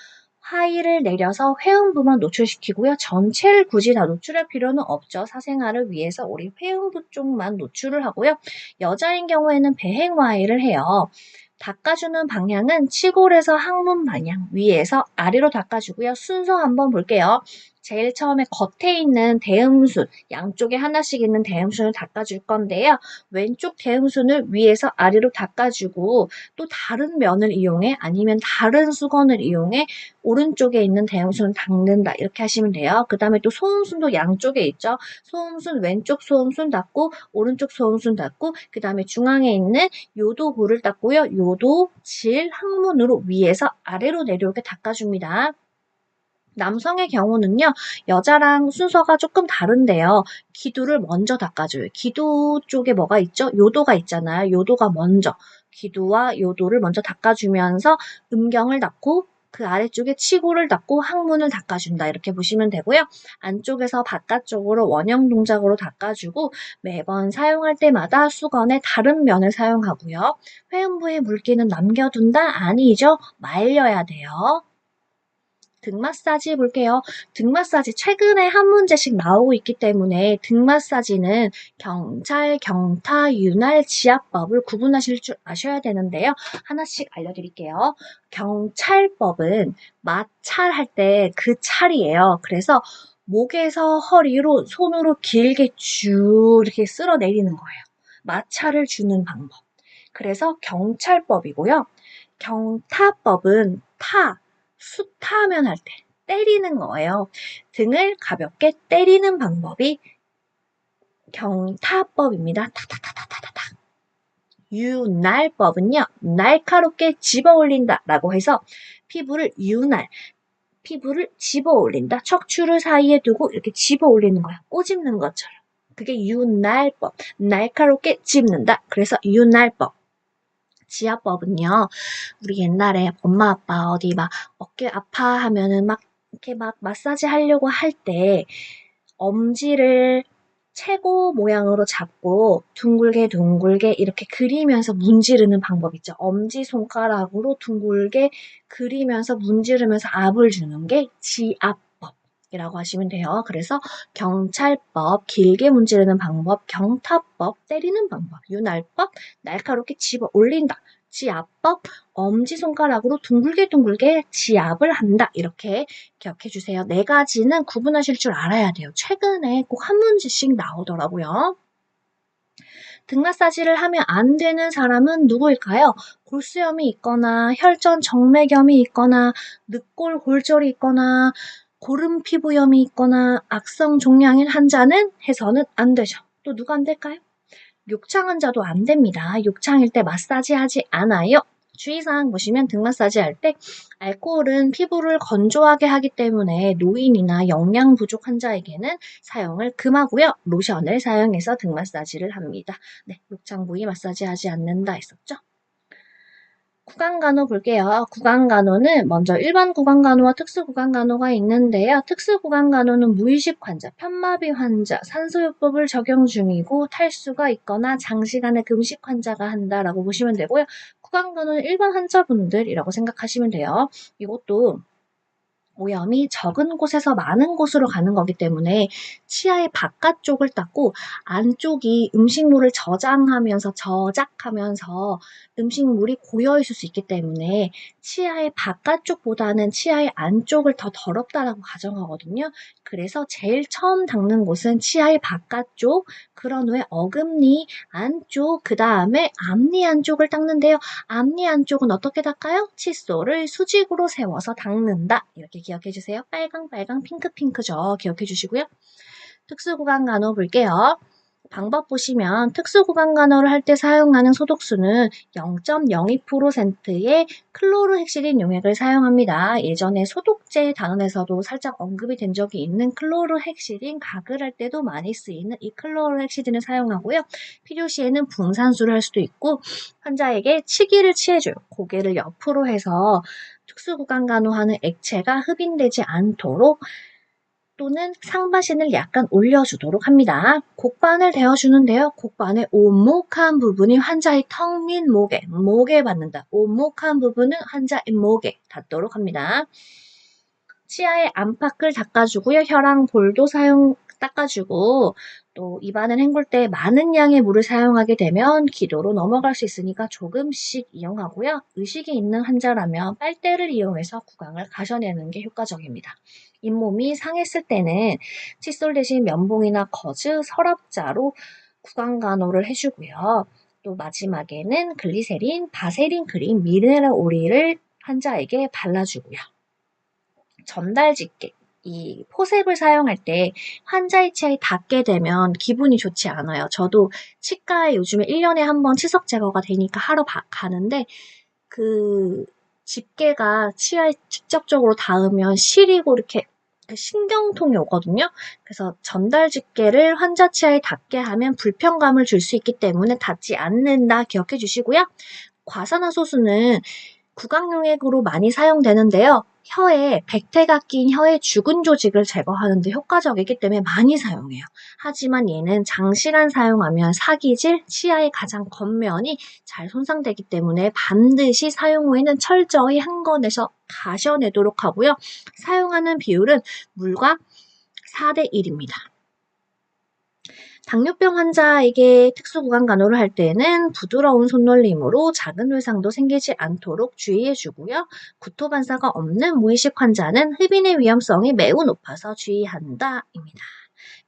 하의를 내려서 회음부만 노출시키고요. 전체를 굳이 다 노출할 필요는 없죠. 사생활을 위해서 우리 회음부 쪽만 노출을 하고요. 여자인 경우에는 배행와의를 해요. 닦아주는 방향은 치골에서 항문 방향, 위에서 아래로 닦아주고요. 순서 한번 볼게요. 제일 처음에 겉에 있는 대음순, 양쪽에 하나씩 있는 대음순을 닦아줄 건데요. 왼쪽 대음순을 위에서 아래로 닦아주고 또 다른 면을 이용해 아니면 다른 수건을 이용해 오른쪽에 있는 대음순을 닦는다. 이렇게 하시면 돼요. 그 다음에 또 소음순도 양쪽에 있죠. 소음순 왼쪽 소음순 닦고 오른쪽 소음순 닦고 그 다음에 중앙에 있는 요도부를 닦고요. 요도, 질, 항문으로 위에서 아래로 내려오게 닦아줍니다. 남성의 경우는요, 여자랑 순서가 조금 다른데요. 기두를 먼저 닦아줘요. 기두 쪽에 뭐가 있죠? 요도가 있잖아요. 요도가 먼저. 기두와 요도를 먼저 닦아주면서 음경을 닦고 그 아래쪽에 치골을 닦고 항문을 닦아준다. 이렇게 보시면 되고요. 안쪽에서 바깥쪽으로 원형 동작으로 닦아주고 매번 사용할 때마다 수건의 다른 면을 사용하고요. 회음부에 물기는 남겨둔다? 아니죠. 말려야 돼요. 등 마사지 볼게요. 등 마사지 최근에 한 문제씩 나오고 있기 때문에 등 마사지는 경찰, 경타, 윤활, 지압법을 구분하실 줄 아셔야 되는데요. 하나씩 알려드릴게요. 경찰법은 마찰할 때 그 찰이에요. 그래서 목에서 허리로 손으로 길게 쭉 이렇게 쓸어내리는 거예요. 마찰을 주는 방법. 그래서 경찰법이고요. 경타법은 수타면 할 때 때리는 거예요. 등을 가볍게 때리는 방법이 경타법입니다. 탁탁탁탁탁탁. 윤활법은요. 날카롭게 집어 올린다 라고 해서 피부를 집어 올린다. 척추를 사이에 두고 이렇게 집어 올리는 거야. 꼬집는 것처럼. 그게 윤활법. 날카롭게 찝는다. 그래서 윤활법. 지압법은요, 우리 옛날에 엄마 아빠 어디 막 어깨 아파하면은 막 이렇게 막 마사지 하려고 할 때 엄지를 최고 모양으로 잡고 둥글게 이렇게 그리면서 문지르는 방법 있죠. 엄지손가락으로 둥글게 그리면서 문지르면서 압을 주는 게 지압법이라고 하시면 돼요. 그래서 경찰법, 길게 문지르는 방법, 경타법, 때리는 방법, 윤활법, 날카롭게 집어 올린다. 지압법, 엄지손가락으로 둥글게 지압을 한다. 이렇게 기억해 주세요. 네 가지는 구분하실 줄 알아야 돼요. 최근에 꼭 한 문제씩 나오더라고요. 등 마사지를 하면 안 되는 사람은 누구일까요? 골수염이 있거나 혈전 정맥염이 있거나 늑골 골절이 있거나 고름 피부염이 있거나 악성 종양인 환자는 해서는 안 되죠. 또 누가 안 될까요? 욕창 환자도 안 됩니다. 욕창일 때 마사지 하지 않아요. 주의사항 보시면 등 마사지 할 때 알코올은 피부를 건조하게 하기 때문에 노인이나 영양 부족 환자에게는 사용을 금하고요. 로션을 사용해서 등 마사지를 합니다. 네, 욕창 부위 마사지 하지 않는다 했었죠. 구강간호 볼게요. 구강간호는 먼저 일반 구강간호와 특수구강간호가 있는데요. 특수구강간호는 무의식 환자, 편마비 환자, 산소요법을 적용 중이고 탈수가 있거나 장시간의 금식 환자가 한다라고 보시면 되고요. 구강간호는 일반 환자분들이라고 생각하시면 돼요. 이것도 오염이 적은 곳에서 많은 곳으로 가는 거기 때문에 치아의 바깥쪽을 닦고 안쪽이 음식물을 저작하면서 음식물이 고여 있을 수 있기 때문에 치아의 바깥쪽보다는 치아의 안쪽을 더 더럽다라고 가정하거든요. 그래서 제일 처음 닦는 곳은 치아의 바깥쪽, 그런 후에 어금니 안쪽, 그 다음에 앞니 안쪽을 닦는데요. 앞니 안쪽은 어떻게 닦아요? 칫솔을 수직으로 세워서 닦는다. 이렇게 기억해 주세요. 빨강, 빨강, 핑크, 핑크죠. 기억해 주시고요. 특수구강 간호 볼게요. 방법 보시면 특수구강 간호를 할 때 사용하는 소독수는 0.02%의 클로르헥시린 용액을 사용합니다. 예전에 소독제 단원에서도 살짝 언급이 된 적이 있는 클로르헥시린, 가글 할 때도 많이 쓰이는 이 클로르헥시린을 사용하고요. 필요시에는 붕산수를 할 수도 있고, 환자에게 치기를 취해줘요. 고개를 옆으로 해서 특수구강 간호하는 액체가 흡인되지 않도록, 또는 상바신을 약간 올려주도록 합니다. 곡반을 대어주는데요. 곡반의 오목한 부분이 환자의 턱 및 목에 받는다. 오목한 부분은 환자의 목에 닿도록 합니다. 치아의 안팎을 닦아주고요. 혀랑 볼도 닦아주고, 또 입안을 헹굴 때 많은 양의 물을 사용하게 되면 기도로 넘어갈 수 있으니까 조금씩 이용하고요. 의식이 있는 환자라면 빨대를 이용해서 구강을 가셔내는 게 효과적입니다. 잇몸이 상했을 때는 칫솔 대신 면봉이나 거즈, 서랍자로 구강 간호를 해주고요. 또 마지막에는 글리세린, 바세린 크림, 미네랄 오일을 환자에게 발라주고요. 전달직계, 이 포셉을 사용할 때 환자의 치아에 닿게 되면 기분이 좋지 않아요. 저도 치과에 요즘에 1년에 한 번 치석 제거가 되니까 하러 가는데, 그 집게가 치아에 직접적으로 닿으면 시리고 이렇게 신경통이 오거든요. 그래서 전달 집게를 환자 치아에 닿게 하면 불편감을 줄 수 있기 때문에 닿지 않는다 기억해 주시고요. 과산화소수는 구강용액으로 많이 사용되는데요. 혀에 백태가 낀 혀의 죽은 조직을 제거하는 데 효과적이기 때문에 많이 사용해요. 하지만 얘는 장시간 사용하면 사기질, 치아의 가장 겉면이 잘 손상되기 때문에 반드시 사용 후에는 철저히 한건에서 가셔내도록 하고요. 사용하는 비율은 물과 4대 1입니다. 당뇨병 환자에게 특수구강 간호를 할 때는 부드러운 손놀림으로 작은 외상도 생기지 않도록 주의해주고요. 구토 반사가 없는 무의식 환자는 흡인의 위험성이 매우 높아서 주의한다입니다.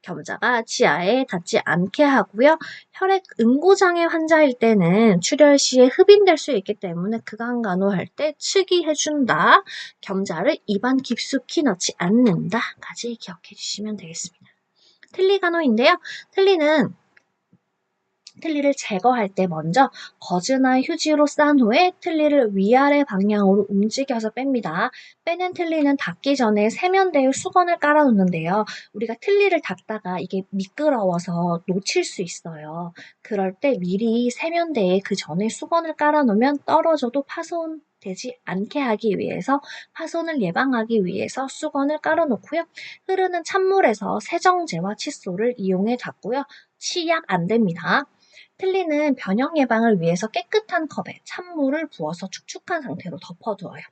겸자가 치아에 닿지 않게 하고요. 혈액 응고장애 환자일 때는 출혈 시에 흡인될 수 있기 때문에 구강 간호할 때 측이해준다. 겸자를 입안 깊숙이 넣지 않는다까지 기억해 주시면 되겠습니다. 틀니 간호인데요. 틀니를 제거할 때 먼저 거즈나 휴지로 싼 후에 틀니를 위아래 방향으로 움직여서 뺍니다. 빼낸 틀니는 닦기 전에 세면대에 수건을 깔아놓는데요. 우리가 틀니를 닦다가 이게 미끄러워서 놓칠 수 있어요. 그럴 때 미리 세면대에 그 전에 수건을 깔아놓으면 떨어져도 파손되지 않게 하기 위해서, 파손을 예방하기 위해서 수건을 깔아놓고요. 흐르는 찬물에서 세정제와 칫솔을 이용해 닦고요. 치약 안 됩니다. 틀니는 변형 예방을 위해서 깨끗한 컵에 찬물을 부어서 축축한 상태로 덮어두어요.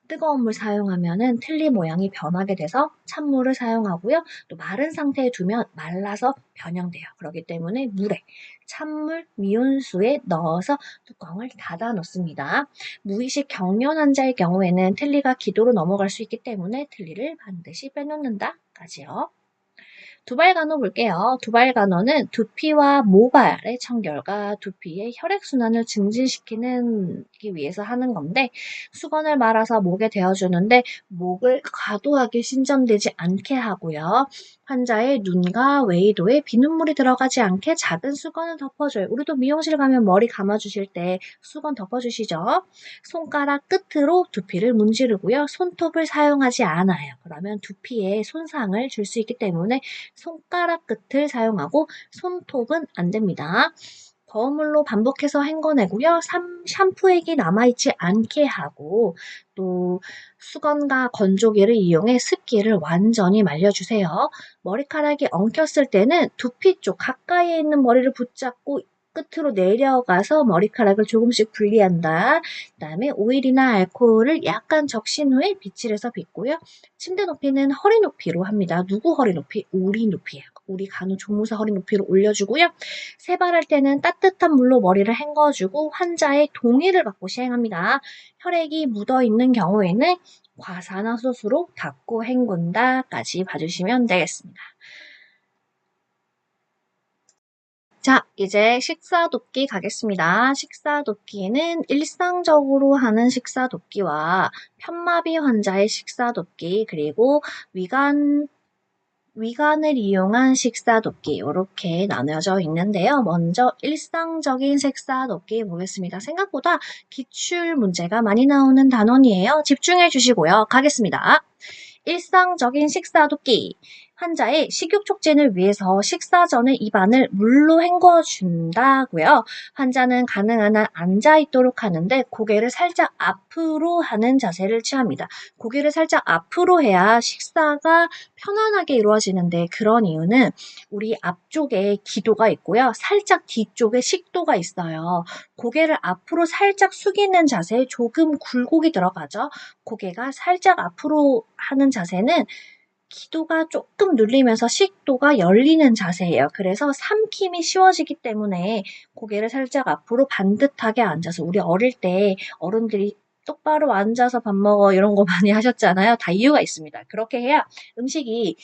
뜨거운 물 사용하면 틀니 모양이 변하게 돼서 찬물을 사용하고요. 또 마른 상태에 두면 말라서 변형돼요. 그렇기 때문에 물에 찬물, 미온수에 넣어서 뚜껑을 닫아 놓습니다. 무의식 경련 환자의 경우에는 틀니가 기도로 넘어갈 수 있기 때문에 틀니를 반드시 빼놓는다까지요. 두발 간호 볼게요. 두발 간호는 두피와 모발의 청결과 두피의 혈액순환을 증진시키기 위해서 하는 건데, 수건을 말아서 목에 대어주는데 목을 과도하게 신전되지 않게 하고요. 환자의 눈과 외이도에 비눗물이 들어가지 않게 작은 수건을 덮어줘요. 우리도 미용실 가면 머리 감아주실 때 수건 덮어주시죠. 손가락 끝으로 두피를 문지르고요. 손톱을 사용하지 않아요. 그러면 두피에 손상을 줄 수 있기 때문에 손가락 끝을 사용하고 손톱은 안 됩니다. 거울물로 반복해서 헹궈내고요. 샴푸액이 남아있지 않게 하고, 또 수건과 건조기를 이용해 습기를 완전히 말려주세요. 머리카락이 엉켰을 때는 두피 쪽 가까이에 있는 머리를 붙잡고 끝으로 내려가서 머리카락을 조금씩 분리한다. 그다음에 오일이나 알코올을 약간 적신 후에 빗질해서 빗고요. 침대 높이는 허리 높이로 합니다. 누구 허리 높이? 우리 높이예요. 우리 간호 조무사 허리 높이로 올려주고요. 세발할 때는 따뜻한 물로 머리를 헹궈주고 환자의 동의를 받고 시행합니다. 혈액이 묻어있는 경우에는 과산화수소로 닦고 헹군다까지 봐주시면 되겠습니다. 자, 이제 식사 돕기 가겠습니다. 식사 돕기는 일상적으로 하는 식사 돕기와 편마비 환자의 식사 돕기, 그리고 위관을 이용한 식사 돕기 이렇게 나눠져 있는데요. 먼저 일상적인 식사 돕기 보겠습니다. 생각보다 기출 문제가 많이 나오는 단원이에요. 집중해 주시고요. 가겠습니다. 일상적인 식사 돕기. 환자의 식욕 촉진을 위해서 식사 전에 입안을 물로 헹궈준다고요. 환자는 가능한 한 앉아 있도록 하는데 고개를 살짝 앞으로 하는 자세를 취합니다. 고개를 살짝 앞으로 해야 식사가 편안하게 이루어지는데 그런 이유는 우리 앞쪽에 기도가 있고요. 살짝 뒤쪽에 식도가 있어요. 고개를 앞으로 살짝 숙이는 자세에 조금 굴곡이 들어가죠. 고개가 살짝 앞으로 하는 자세는 기도가 조금 눌리면서 식도가 열리는 자세예요. 그래서 삼킴이 쉬워지기 때문에 고개를 살짝 앞으로 반듯하게 앉아서 우리 어릴 때 어른들이 똑바로 앉아서 밥 먹어 이런 거 많이 하셨잖아요. 다 이유가 있습니다. 그렇게 해야 음식이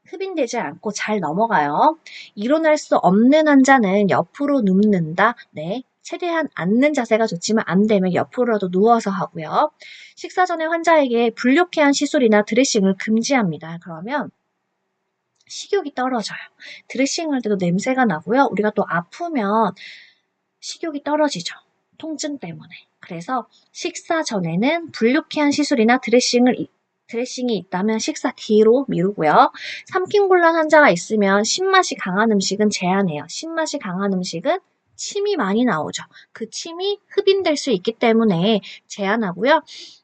흡인되지 않고 잘 넘어가요. 일어날 수 없는 환자는 옆으로 눕는다. 네. 최대한 앉는 자세가 좋지만 안 되면 옆으로라도 누워서 하고요. 식사 전에 환자에게 불쾌한 시술이나 드레싱을 금지합니다. 그러면 식욕이 떨어져요. 드레싱할 때도 냄새가 나고요. 우리가 또 아프면 식욕이 떨어지죠. 통증 때문에. 그래서 식사 전에는 불쾌한 시술이나 드레싱이 있다면 식사 뒤로 미루고요. 삼킴곤란 환자가 있으면 신맛이 강한 음식은 제한해요. 신맛이 강한 음식은 침이 많이 나오죠. 그 침이 흡인될 수 있기 때문에 제한하고요.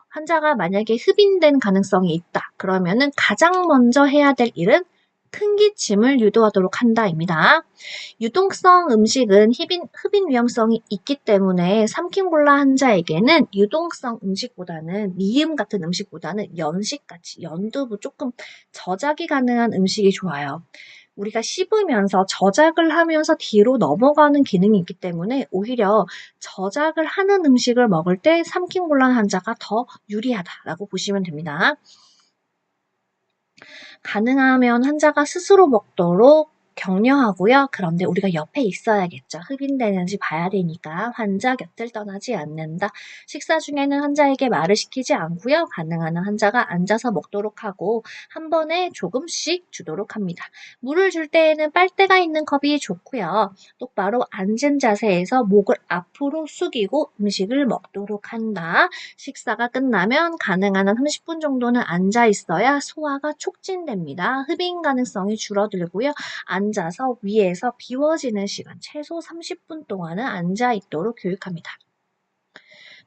환자가 만약에 흡인된 가능성이 있다. 그러면은 가장 먼저 해야 될 일은 큰 기침을 유도하도록 한다입니다. 유동성 음식은 흡인 위험성이 있기 때문에 삼킴골라 환자에게는 유동성 음식보다는 미음 같은 음식보다는 연식같이 연두부 조금 저작이 가능한 음식이 좋아요. 우리가 씹으면서 저작을 하면서 뒤로 넘어가는 기능이 있기 때문에 오히려 저작을 하는 음식을 먹을 때 삼킴곤란 환자가 더 유리하다라고 보시면 됩니다. 가능하면 환자가 스스로 먹도록 격려하고요. 그런데 우리가 옆에 있어야겠죠. 흡인되는지 봐야 되니까 환자 곁을 떠나지 않는다. 식사 중에는 환자에게 말을 시키지 않고요. 가능한 한 환자가 앉아서 먹도록 하고 한 번에 조금씩 주도록 합니다. 물을 줄 때에는 빨대가 있는 컵이 좋고요. 똑바로 앉은 자세에서 목을 앞으로 숙이고 음식을 먹도록 한다. 식사가 끝나면 가능한 한 30분 정도는 앉아 있어야 소화가 촉진됩니다. 흡인 가능성이 줄어들고요. 앉아서 위에서 비워지는 시간 최소 30분 동안은 앉아 있도록 교육합니다.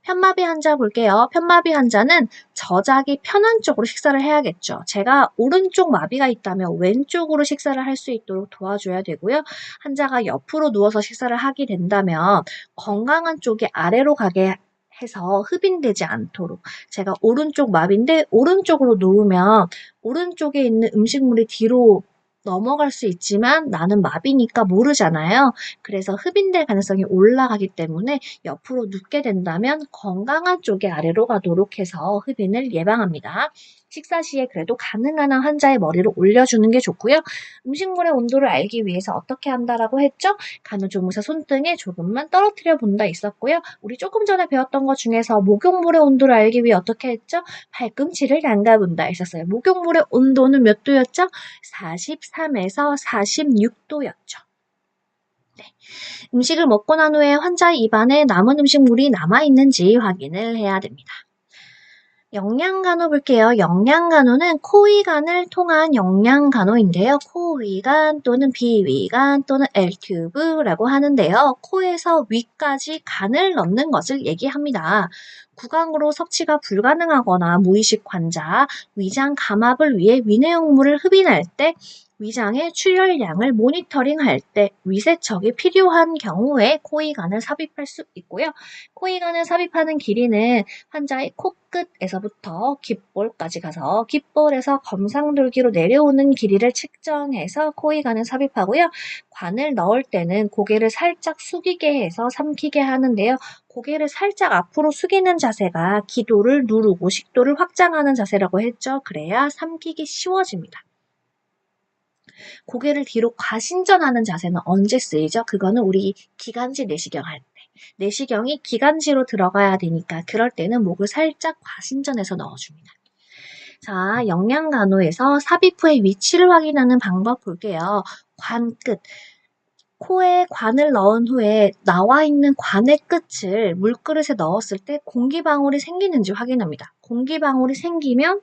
편마비 환자 볼게요. 편마비 환자는 저작이 편한 쪽으로 식사를 해야겠죠. 제가 오른쪽 마비가 있다면 왼쪽으로 식사를 할 수 있도록 도와줘야 되고요. 환자가 옆으로 누워서 식사를 하게 된다면 건강한 쪽이 아래로 가게 해서 흡인되지 않도록 제가 오른쪽 마비인데 오른쪽으로 누우면 오른쪽에 있는 음식물이 뒤로 넘어갈 수 있지만 나는 마비니까 모르잖아요. 그래서 흡인될 가능성이 올라가기 때문에 옆으로 눕게 된다면 건강한 쪽에 아래로 가도록 해서 흡인을 예방합니다. 식사 시에 그래도 가능한 한 환자의 머리를 올려주는 게 좋고요. 음식물의 온도를 알기 위해서 어떻게 한다라고 했죠? 간호조무사 손등에 조금만 떨어뜨려 본다 있었고요. 우리 조금 전에 배웠던 것 중에서 목욕물의 온도를 알기 위해 어떻게 했죠? 발꿈치를 담가본다 있었어요. 목욕물의 온도는 몇 도였죠? 43에서 46도였죠. 네. 음식을 먹고 난 후에 환자의 입안에 남은 음식물이 남아있는지 확인을 해야 됩니다. 영양간호 볼게요. 영양간호는 코위관을 통한 영양간호인데요. 코위관 또는 비위관 또는 L튜브라고 하는데요. 코에서 위까지 간을 넣는 것을 얘기합니다. 구강으로 섭취가 불가능하거나 무의식 환자, 위장 감압을 위해 위내용물을 흡인할 때 위장의 출혈량을 모니터링할 때 위세척이 필요한 경우에 코이관을 삽입할 수 있고요. 코이관을 삽입하는 길이는 환자의 코끝에서부터 귓볼까지 가서 귓볼에서 검상돌기로 내려오는 길이를 측정해서 코이관을 삽입하고요. 관을 넣을 때는 고개를 살짝 숙이게 해서 삼키게 하는데요. 고개를 살짝 앞으로 숙이는 자세가 기도를 누르고 식도를 확장하는 자세라고 했죠. 그래야 삼키기 쉬워집니다. 고개를 뒤로 과신전하는 자세는 언제 쓰이죠? 그거는 우리 기관지 내시경 할 때. 내시경이 기관지로 들어가야 되니까 그럴 때는 목을 살짝 과신전해서 넣어줍니다. 자, 영양간호에서 삽입 후의 위치를 확인하는 방법 볼게요. 관 끝. 코에 관을 넣은 후에 나와 있는 관의 끝을 물그릇에 넣었을 때 공기방울이 생기는지 확인합니다. 공기방울이 생기면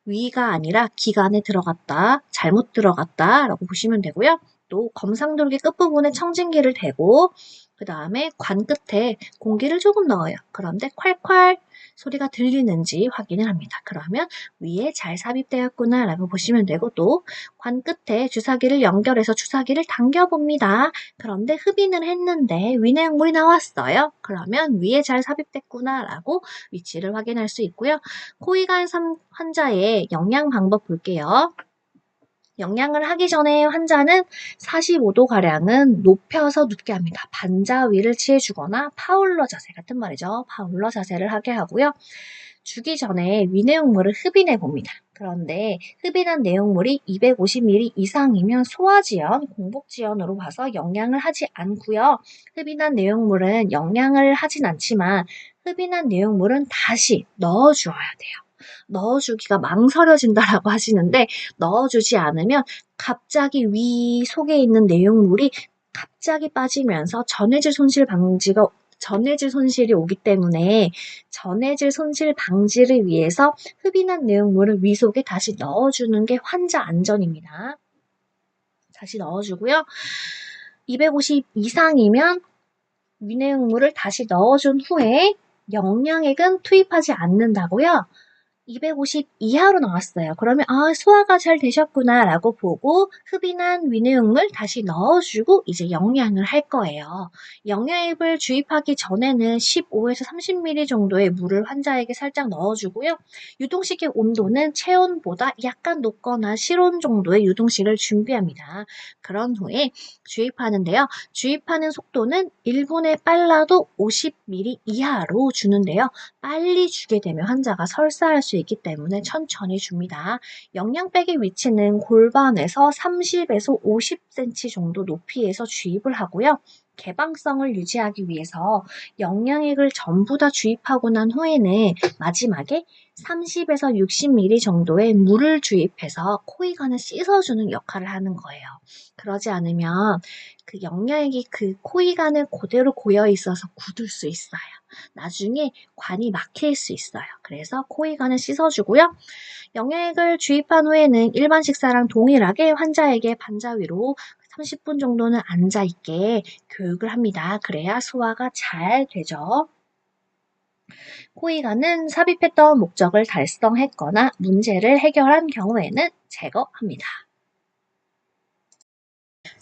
위가 아니라 기관에 들어갔다, 잘못 들어갔다 라고 보시면 되고요. 또 검상돌기 끝부분에 청진기를 대고 그 다음에 관 끝에 공기를 조금 넣어요. 그런데 콸콸 소리가 들리는지 확인을 합니다. 그러면 위에 잘 삽입되었구나 라고 보시면 되고 또 관 끝에 주사기를 연결해서 주사기를 당겨봅니다. 그런데 흡인을 했는데 위내용물이 나왔어요. 그러면 위에 잘 삽입됐구나 라고 위치를 확인할 수 있고요. 코이관 환자의 영양 방법 볼게요. 영양을 하기 전에 환자는 45도가량은 높여서 눕게 합니다. 반자위를 취해주거나 파울러 자세 같은 말이죠. 파울러 자세를 하게 하고요. 주기 전에 위내용물을 흡인해 봅니다. 그런데 흡인한 내용물이 250ml 이상이면 소화지연, 공복지연으로 봐서 영양을 하지 않고요. 흡인한 내용물은 영양을 하진 않지만 흡인한 내용물은 다시 넣어주어야 돼요. 넣어주기가 망설여진다라고 하시는데 넣어주지 않으면 갑자기 위 속에 있는 내용물이 갑자기 빠지면서 전해질 손실이 오기 때문에 전해질 손실 방지를 위해서 흡인한 내용물을 위 속에 다시 넣어주는 게 환자 안전입니다. 다시 넣어주고요. 250 이상이면 위내용물을 다시 넣어준 후에 영양액은 투입하지 않는다고요. 250 이하로 나왔어요. 그러면 소화가 잘 되셨구나 라고 보고 흡인한 위내용물 다시 넣어주고 이제 영양을 할 거예요. 영양액을 주입하기 전에는 15에서 30ml 정도의 물을 환자에게 살짝 넣어주고요. 유동식의 온도는 체온보다 약간 높거나 실온 정도의 유동식을 준비합니다. 그런 후에 주입하는데요. 주입하는 속도는 1분에 빨라도 50ml 이하로 주는데요. 빨리 주게 되면 환자가 설사할 수 있기 때문에 천천히 줍니다. 영양백의 위치는 골반에서 30에서 50cm 정도 높이에서 주입을 하고요. 개방성을 유지하기 위해서 영양액을 전부 다 주입하고 난 후에는 마지막에 30에서 60ml 정도의 물을 주입해서 코이관을 씻어주는 역할을 하는 거예요. 그러지 않으면 그 영양액이 그 코이관을 그대로 고여 있어서 굳을 수 있어요. 나중에 관이 막힐 수 있어요. 그래서 코이관을 씻어주고요. 영양액을 주입한 후에는 일반 식사랑 동일하게 환자에게 반자위로 30분 정도는 앉아있게 교육을 합니다. 그래야 소화가 잘 되죠. 코이관은 삽입했던 목적을 달성했거나 문제를 해결한 경우에는 제거합니다.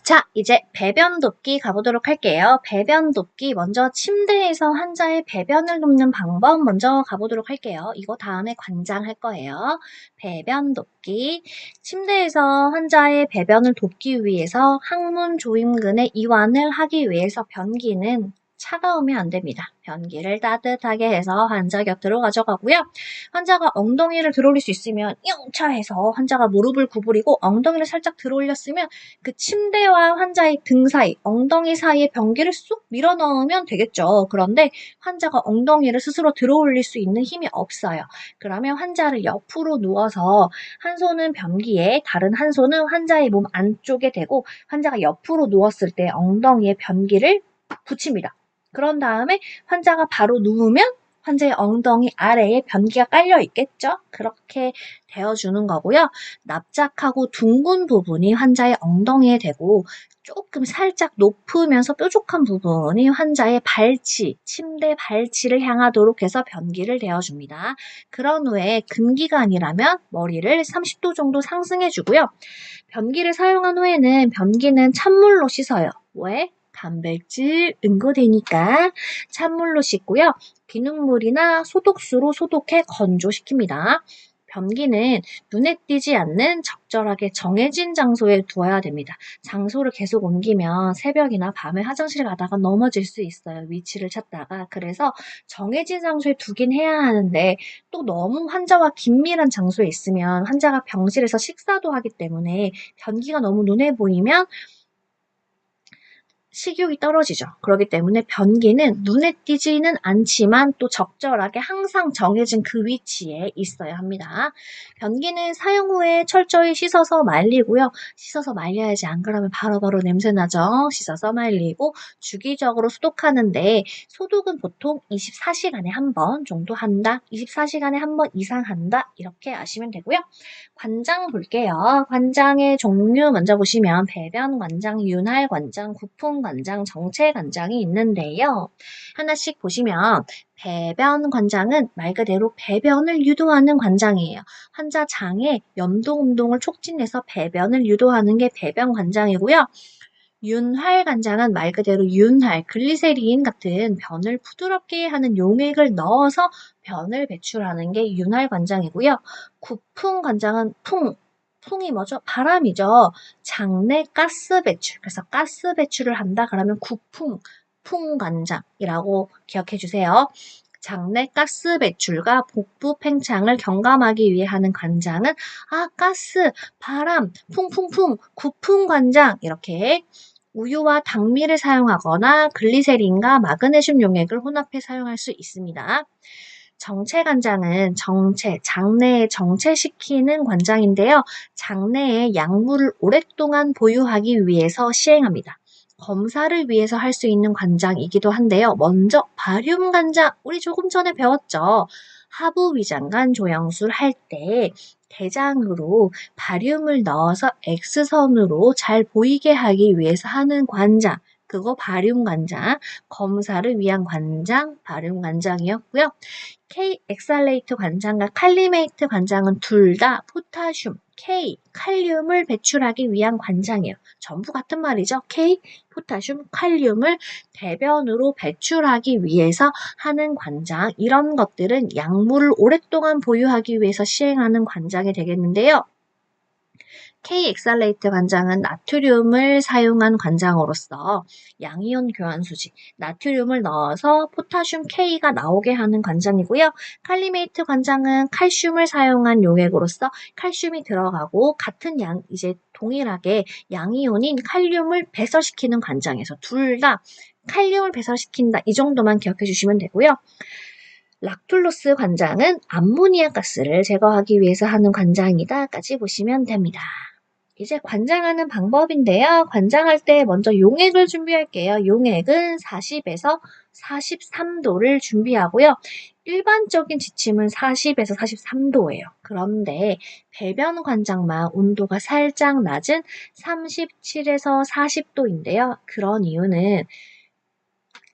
자, 이제 배변 돕기 가보도록 할게요. 배변 돕기 먼저 침대에서 환자의 배변을 돕는 방법 먼저 가보도록 할게요. 이거 다음에 관장할 거예요. 배변 돕기. 침대에서 환자의 배변을 돕기 위해서 항문 조임근의 이완을 하기 위해서 변기는 차가우면 안 됩니다. 변기를 따뜻하게 해서 환자 곁으로 가져가고요. 환자가 엉덩이를 들어올릴 수 있으면 영차해서 환자가 무릎을 구부리고 엉덩이를 살짝 들어올렸으면 그 침대와 환자의 등 사이, 엉덩이 사이에 변기를 쑥 밀어 넣으면 되겠죠. 그런데 환자가 엉덩이를 스스로 들어올릴 수 있는 힘이 없어요. 그러면 환자를 옆으로 누워서 한 손은 변기에 다른 한 손은 환자의 몸 안쪽에 대고 환자가 옆으로 누웠을 때 엉덩이에 변기를 붙입니다. 그런 다음에 환자가 바로 누우면 환자의 엉덩이 아래에 변기가 깔려 있겠죠? 그렇게 대어주는 거고요. 납작하고 둥근 부분이 환자의 엉덩이에 대고 조금 살짝 높으면서 뾰족한 부분이 환자의 발치, 침대 발치를 향하도록 해서 변기를 대어줍니다. 그런 후에 금기간이라면 머리를 30도 정도 상승해 주고요. 변기를 사용한 후에는 변기는 찬물로 씻어요. 왜? 단백질 응고되니까 찬물로 씻고요. 비눗물이나 소독수로 소독해 건조시킵니다. 변기는 눈에 띄지 않는 적절하게 정해진 장소에 두어야 됩니다. 장소를 계속 옮기면 새벽이나 밤에 화장실 가다가 넘어질 수 있어요. 위치를 찾다가. 그래서 정해진 장소에 두긴 해야 하는데 또 너무 환자와 긴밀한 장소에 있으면 환자가 병실에서 식사도 하기 때문에 변기가 너무 눈에 보이면 식욕이 떨어지죠. 그렇기 때문에 변기는 눈에 띄지는 않지만 또 적절하게 항상 정해진 그 위치에 있어야 합니다. 변기는 사용 후에 철저히 씻어서 말리고요. 씻어서 말려야지 안 그러면 바로바로 냄새 나죠. 씻어서 말리고 주기적으로 소독하는데 소독은 보통 24시간에 한 번 정도 한다. 24시간에 한 번 이상 한다. 이렇게 아시면 되고요. 관장 볼게요. 관장의 종류 먼저 보시면 배변 관장, 윤활 관장, 구풍 관장, 정체 관장이 있는데요. 하나씩 보시면 배변 관장은 말 그대로 배변을 유도하는 관장이에요. 환자 장에 연도 운동을 촉진해서 배변을 유도하는 게 배변 관장이고요. 윤활 관장은 말 그대로 윤활, 글리세린 같은 변을 부드럽게 하는 용액을 넣어서 변을 배출하는 게 윤활 관장이고요. 구풍 관장은 풍이 뭐죠? 바람이죠. 장내 가스 배출. 그래서 가스 배출을 한다. 그러면 풍관장이라고 기억해 주세요. 장내 가스 배출과 복부 팽창을 경감하기 위해 하는 관장은 가스, 바람, 풍풍풍, 구풍관장 이렇게 우유와 당미를 사용하거나 글리세린과 마그네슘 용액을 혼합해 사용할 수 있습니다. 정체 관장은 장내에 정체시키는 관장인데요. 장내에 약물을 오랫동안 보유하기 위해서 시행합니다. 검사를 위해서 할 수 있는 관장이기도 한데요. 먼저 바륨 관장, 우리 조금 전에 배웠죠. 하부 위장관 조영술 할 때 대장으로 바륨을 넣어서 X선으로 잘 보이게 하기 위해서 하는 관장, 그거 바륨 관장, 검사를 위한 관장, 바륨 관장이었고요. K 엑살레이트 관장과 칼리메이트 관장은 둘 다 포타슘, K, 칼륨을 배출하기 위한 관장이에요. 전부 같은 말이죠. K, 포타슘, 칼륨을 대변으로 배출하기 위해서 하는 관장. 이런 것들은 약물을 오랫동안 보유하기 위해서 시행하는 관장이 되겠는데요. K-엑살레이트 관장은 나트륨을 사용한 관장으로서 양이온 교환수지, 나트륨을 넣어서 포타슘 K가 나오게 하는 관장이고요. 칼리메이트 관장은 칼슘을 사용한 용액으로서 칼슘이 들어가고 같은 양, 이제 동일하게 양이온인 칼륨을 배설시키는 관장에서 둘 다 칼륨을 배설시킨다. 이 정도만 기억해 주시면 되고요. 락툴로스 관장은 암모니아 가스를 제거하기 위해서 하는 관장이다까지 보시면 됩니다. 이제 관장하는 방법인데요. 관장할 때 먼저 용액을 준비할게요. 용액은 40에서 43도를 준비하고요. 일반적인 지침은 40에서 43도예요. 그런데 배변 관장만 온도가 살짝 낮은 37에서 40도인데요. 그런 이유는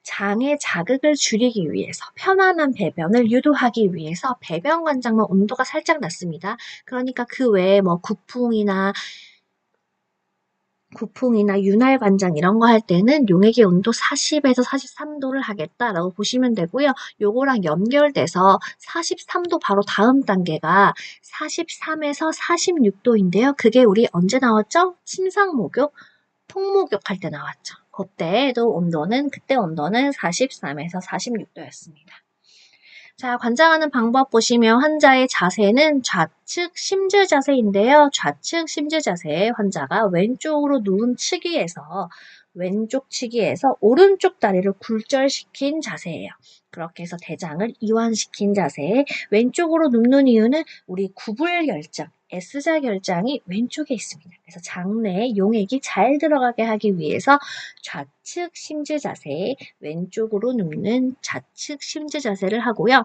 장의 자극을 줄이기 위해서 편안한 배변을 유도하기 위해서 배변 관장만 온도가 살짝 낮습니다. 그러니까 그 외에 뭐 구풍이나 윤활 관장 이런 거 할 때는 용액의 온도 40에서 43도를 하겠다라고 보시면 되고요. 요거랑 연결돼서 43도 바로 다음 단계가 43에서 46도인데요. 그게 우리 언제 나왔죠? 침상목욕, 통목욕 할 때 나왔죠. 그때 온도는 43에서 46도였습니다. 자, 관장하는 방법 보시면 환자의 자세는 좌측 심즈 자세인데요. 좌측 심즈 자세에 환자가 왼쪽 측위에서 오른쪽 다리를 굴절시킨 자세예요. 그렇게 해서 대장을 이완시킨 자세. 왼쪽으로 눕는 이유는 우리 구불결장, S자 결장이 왼쪽에 있습니다. 그래서 장내에 용액이 잘 들어가게 하기 위해서 좌측 심지 자세, 왼쪽으로 눕는 좌측 심지 자세를 하고요.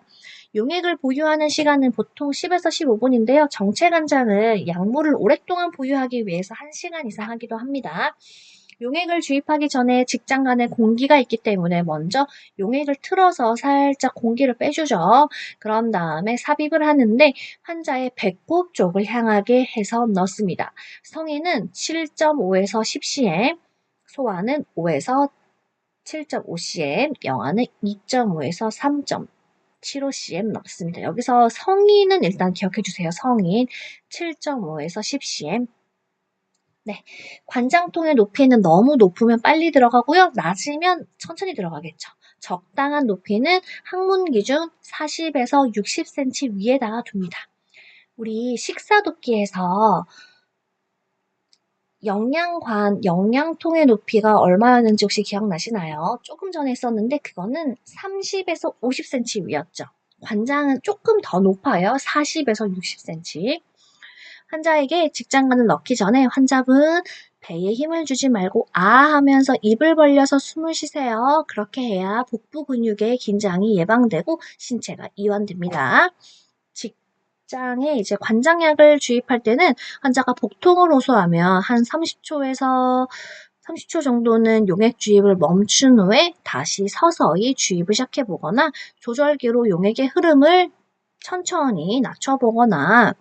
용액을 보유하는 시간은 보통 10에서 15분인데요. 정체 간장은 약물을 오랫동안 보유하기 위해서 1시간 이상 하기도 합니다. 용액을 주입하기 전에 직장 간에 공기가 있기 때문에 먼저 용액을 틀어서 살짝 공기를 빼주죠. 그런 다음에 삽입을 하는데 환자의 배꼽 쪽을 향하게 해서 넣습니다. 성인은 7.5에서 10cm, 소아는 5에서 7.5cm, 영아는 2.5에서 3.75cm 넣습니다. 여기서 성인은 일단 기억해 주세요. 성인 7.5에서 10cm. 네, 관장통의 높이는 너무 높으면 빨리 들어가고요. 낮으면 천천히 들어가겠죠. 적당한 높이는 항문 기준 40에서 60cm 위에다가 둡니다. 우리 식사도끼에서 영양통의 높이가 얼마였는지 혹시 기억나시나요? 조금 전에 했었는데 그거는 30에서 50cm 위였죠. 관장은 조금 더 높아요. 40에서 60cm. 환자에게 직장관을 넣기 전에 환자분 배에 힘을 주지 말고 아 하면서 입을 벌려서 숨을 쉬세요. 그렇게 해야 복부 근육의 긴장이 예방되고 신체가 이완됩니다. 직장에 이제 관장약을 주입할 때는 환자가 복통을 호소하면 한 30초 정도는 용액 주입을 멈춘 후에 다시 서서히 주입을 시작해 보거나 조절기로 용액의 흐름을 천천히 낮춰보거나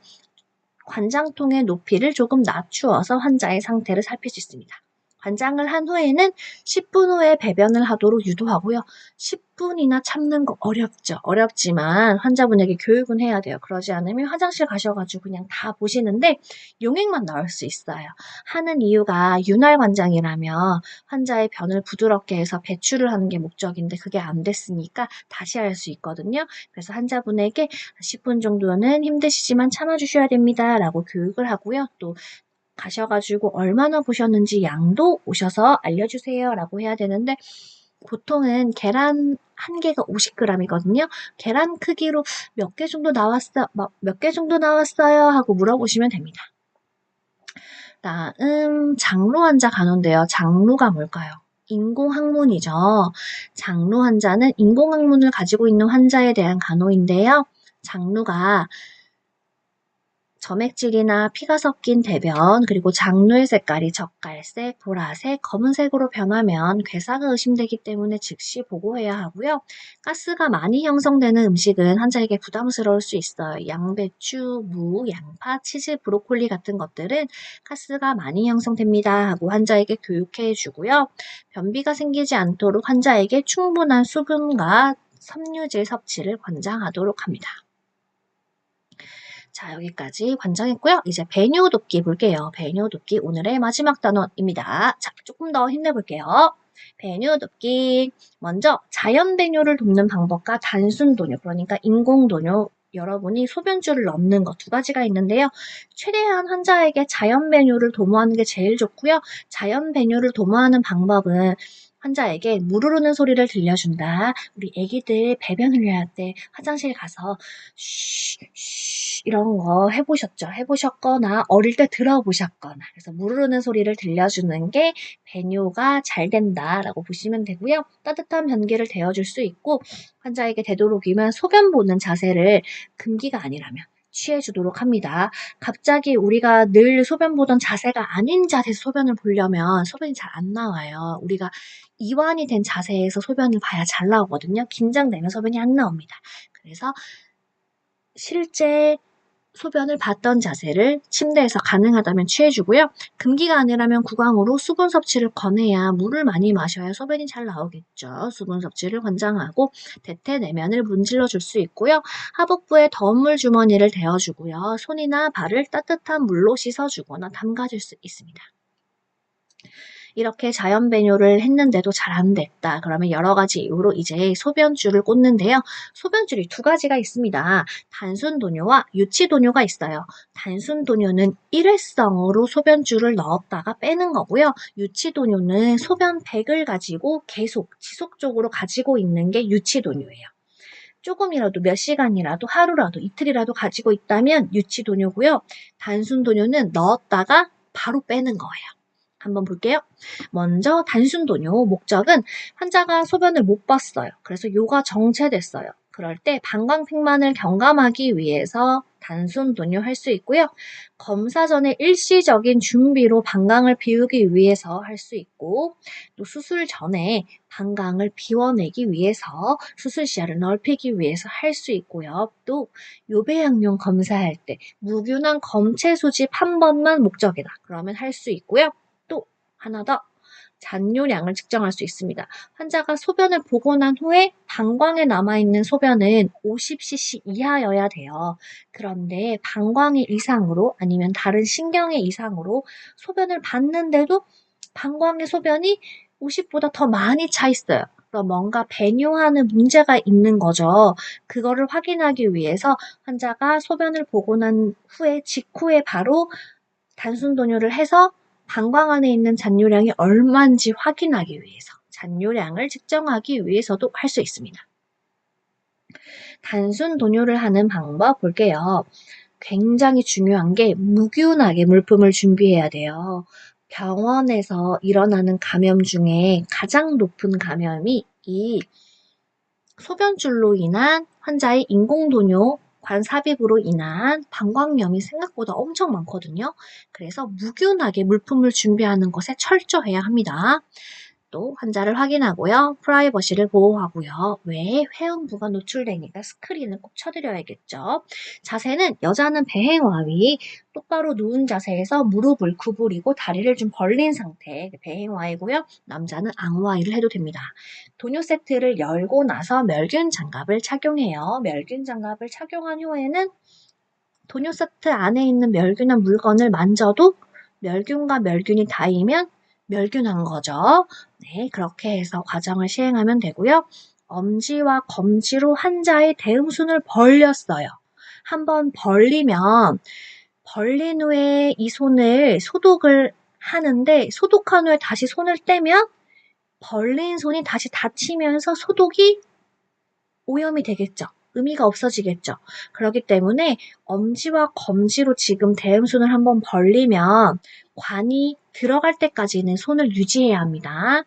관장통의 높이를 조금 낮추어서 환자의 상태를 살필 수 있습니다. 관장을 한 후에는 10분 후에 배변을 하도록 유도하고요. 10분이나 참는 거 어렵죠. 어렵지만 환자분에게 교육은 해야 돼요. 그러지 않으면 화장실 가셔가지고 그냥 다 보시는데 용액만 나올 수 있어요. 하는 이유가 윤활 관장이라면 환자의 변을 부드럽게 해서 배출을 하는 게 목적인데 그게 안 됐으니까 다시 할 수 있거든요. 그래서 환자분에게 10분 정도는 힘드시지만 참아주셔야 됩니다. 라고 교육을 하고요. 또 가셔가지고 얼마나 보셨는지 양도 오셔서 알려주세요. 라고 해야 되는데 보통은 계란 한 개가 50g이거든요. 계란 크기로 몇 개 정도 나왔어요? 하고 물어보시면 됩니다. 다음 장로 환자 간호인데요. 장로가 뭘까요? 인공항문이죠. 장로 환자는 인공항문을 가지고 있는 환자에 대한 간호인데요. 장루가 점액질이나 피가 섞인 대변, 그리고 장루의 색깔이 젓갈색, 보라색, 검은색으로 변하면 괴사가 의심되기 때문에 즉시 보고해야 하고요. 가스가 많이 형성되는 음식은 환자에게 부담스러울 수 있어요. 양배추, 무, 양파, 치즈, 브로콜리 같은 것들은 가스가 많이 형성됩니다 하고 환자에게 교육해 주고요. 변비가 생기지 않도록 환자에게 충분한 수분과 섬유질 섭취를 권장하도록 합니다. 자, 여기까지 관장했고요. 이제 배뇨 돕기 볼게요. 배뇨 돕기 오늘의 마지막 단원입니다. 자, 조금 더 힘내볼게요. 배뇨 돕기. 먼저 자연 배뇨를 돕는 방법과 단순 도뇨, 그러니까 인공 도뇨, 여러분이 소변줄을 넣는 것 두 가지가 있는데요. 최대한 환자에게 자연 배뇨를 도모하는 게 제일 좋고요. 자연 배뇨를 도모하는 방법은 환자에게 물 흐르는 소리를 들려준다. 우리 애기들 배변 흘려야 때 화장실 가서 쉬, 쉬 이런 거 해보셨죠? 해보셨거나 어릴 때 들어보셨거나 그래서 물 흐르는 소리를 들려주는 게 배뇨가 잘 된다라고 보시면 되고요. 따뜻한 변기를 데워줄 수 있고 환자에게 되도록이면 소변 보는 자세를 금기가 아니라면 취해주도록 합니다. 갑자기 우리가 늘 소변 보던 자세가 아닌 자세에서 소변을 보려면 소변이 잘 안 나와요. 우리가 이완이 된 자세에서 소변을 봐야 잘 나오거든요. 긴장되면 소변이 안 나옵니다. 그래서 실제 소변을 봤던 자세를 침대에서 가능하다면 취해주고요. 금기가 아니라면 구강으로 수분 섭취를 권해야 물을 많이 마셔야 소변이 잘 나오겠죠. 수분 섭취를 권장하고 대퇴 내면을 문질러 줄 수 있고요. 하복부에 더운 물 주머니를 대어주고요. 손이나 발을 따뜻한 물로 씻어주거나 담가줄 수 있습니다. 이렇게 자연 배뇨를 했는데도 잘 안 됐다. 그러면 여러 가지 이유로 이제 소변줄을 꽂는데요. 소변줄이 두 가지가 있습니다. 단순 도뇨와 유치 도뇨가 있어요. 단순 도뇨는 일회성으로 소변줄을 넣었다가 빼는 거고요. 유치 도뇨는 소변백을 가지고 계속 지속적으로 가지고 있는 게 유치 도뇨예요. 조금이라도 몇 시간이라도 하루라도 이틀이라도 가지고 있다면 유치도뇨고요. 단순도뇨는 넣었다가 바로 빼는 거예요. 한번 볼게요. 먼저 단순도뇨 목적은 환자가 소변을 못 봤어요. 그래서 요가 정체됐어요. 그럴 때 방광색만을 경감하기 위해서 단순도뇨 할 수 있고요. 검사 전에 일시적인 준비로 방광을 비우기 위해서 할 수 있고 또 수술 전에 방광을 비워내기 위해서 수술 시야를 넓히기 위해서 할 수 있고요. 또 요배양용 검사할 때 무균한 검체 소집 한 번만 목적이다. 그러면 할 수 있고요. 또 하나 더 잔뇨량을 측정할 수 있습니다. 환자가 소변을 보고 난 후에 방광에 남아있는 소변은 50cc 이하여야 돼요. 그런데 방광의 이상으로 아니면 다른 신경의 이상으로 소변을 봤는데도 방광의 소변이 50보다 더 많이 차 있어요. 그럼 뭔가 배뇨하는 문제가 있는 거죠. 그거를 확인하기 위해서 환자가 소변을 보고 난 후에 직후에 바로 단순도뇨를 해서 방광 안에 있는 잔뇨량이 얼마인지 확인하기 위해서 잔뇨량을 측정하기 위해서도 할 수 있습니다. 단순도뇨를 하는 방법 볼게요. 굉장히 중요한 게 무균하게 물품을 준비해야 돼요. 병원에서 일어나는 감염 중에 가장 높은 감염이 이 소변줄로 인한 환자의 인공도뇨 관삽입으로 인한 방광염이 생각보다 엄청 많거든요. 그래서 무균하게 물품을 준비하는 것에 철저해야 합니다. 또 환자를 확인하고요. 프라이버시를 보호하고요. 왜? 회음부가 노출되니까 스크린을 꼭 쳐드려야겠죠. 자세는 여자는 배행와위, 똑바로 누운 자세에서 무릎을 구부리고 다리를 좀 벌린 상태, 배행와이고요. 남자는 앙와이를 해도 됩니다. 도뇨 세트를 열고 나서 멸균 장갑을 착용해요. 멸균 장갑을 착용한 후에는 도뇨 세트 안에 있는 멸균한 물건을 만져도 멸균과 멸균이 닿으면 멸균한 거죠. 네, 그렇게 해서 과정을 시행하면 되고요. 엄지와 검지로 환자의 대음순을 벌렸어요. 한번 벌리면 벌린 후에 이 손을 소독을 하는데 소독한 후에 다시 손을 떼면 벌린 손이 다시 닫히면서 소독이 오염이 되겠죠. 의미가 없어지겠죠. 그렇기 때문에 엄지와 검지로 지금 대음순을 한번 벌리면 관이 들어갈 때까지는 손을 유지해야 합니다.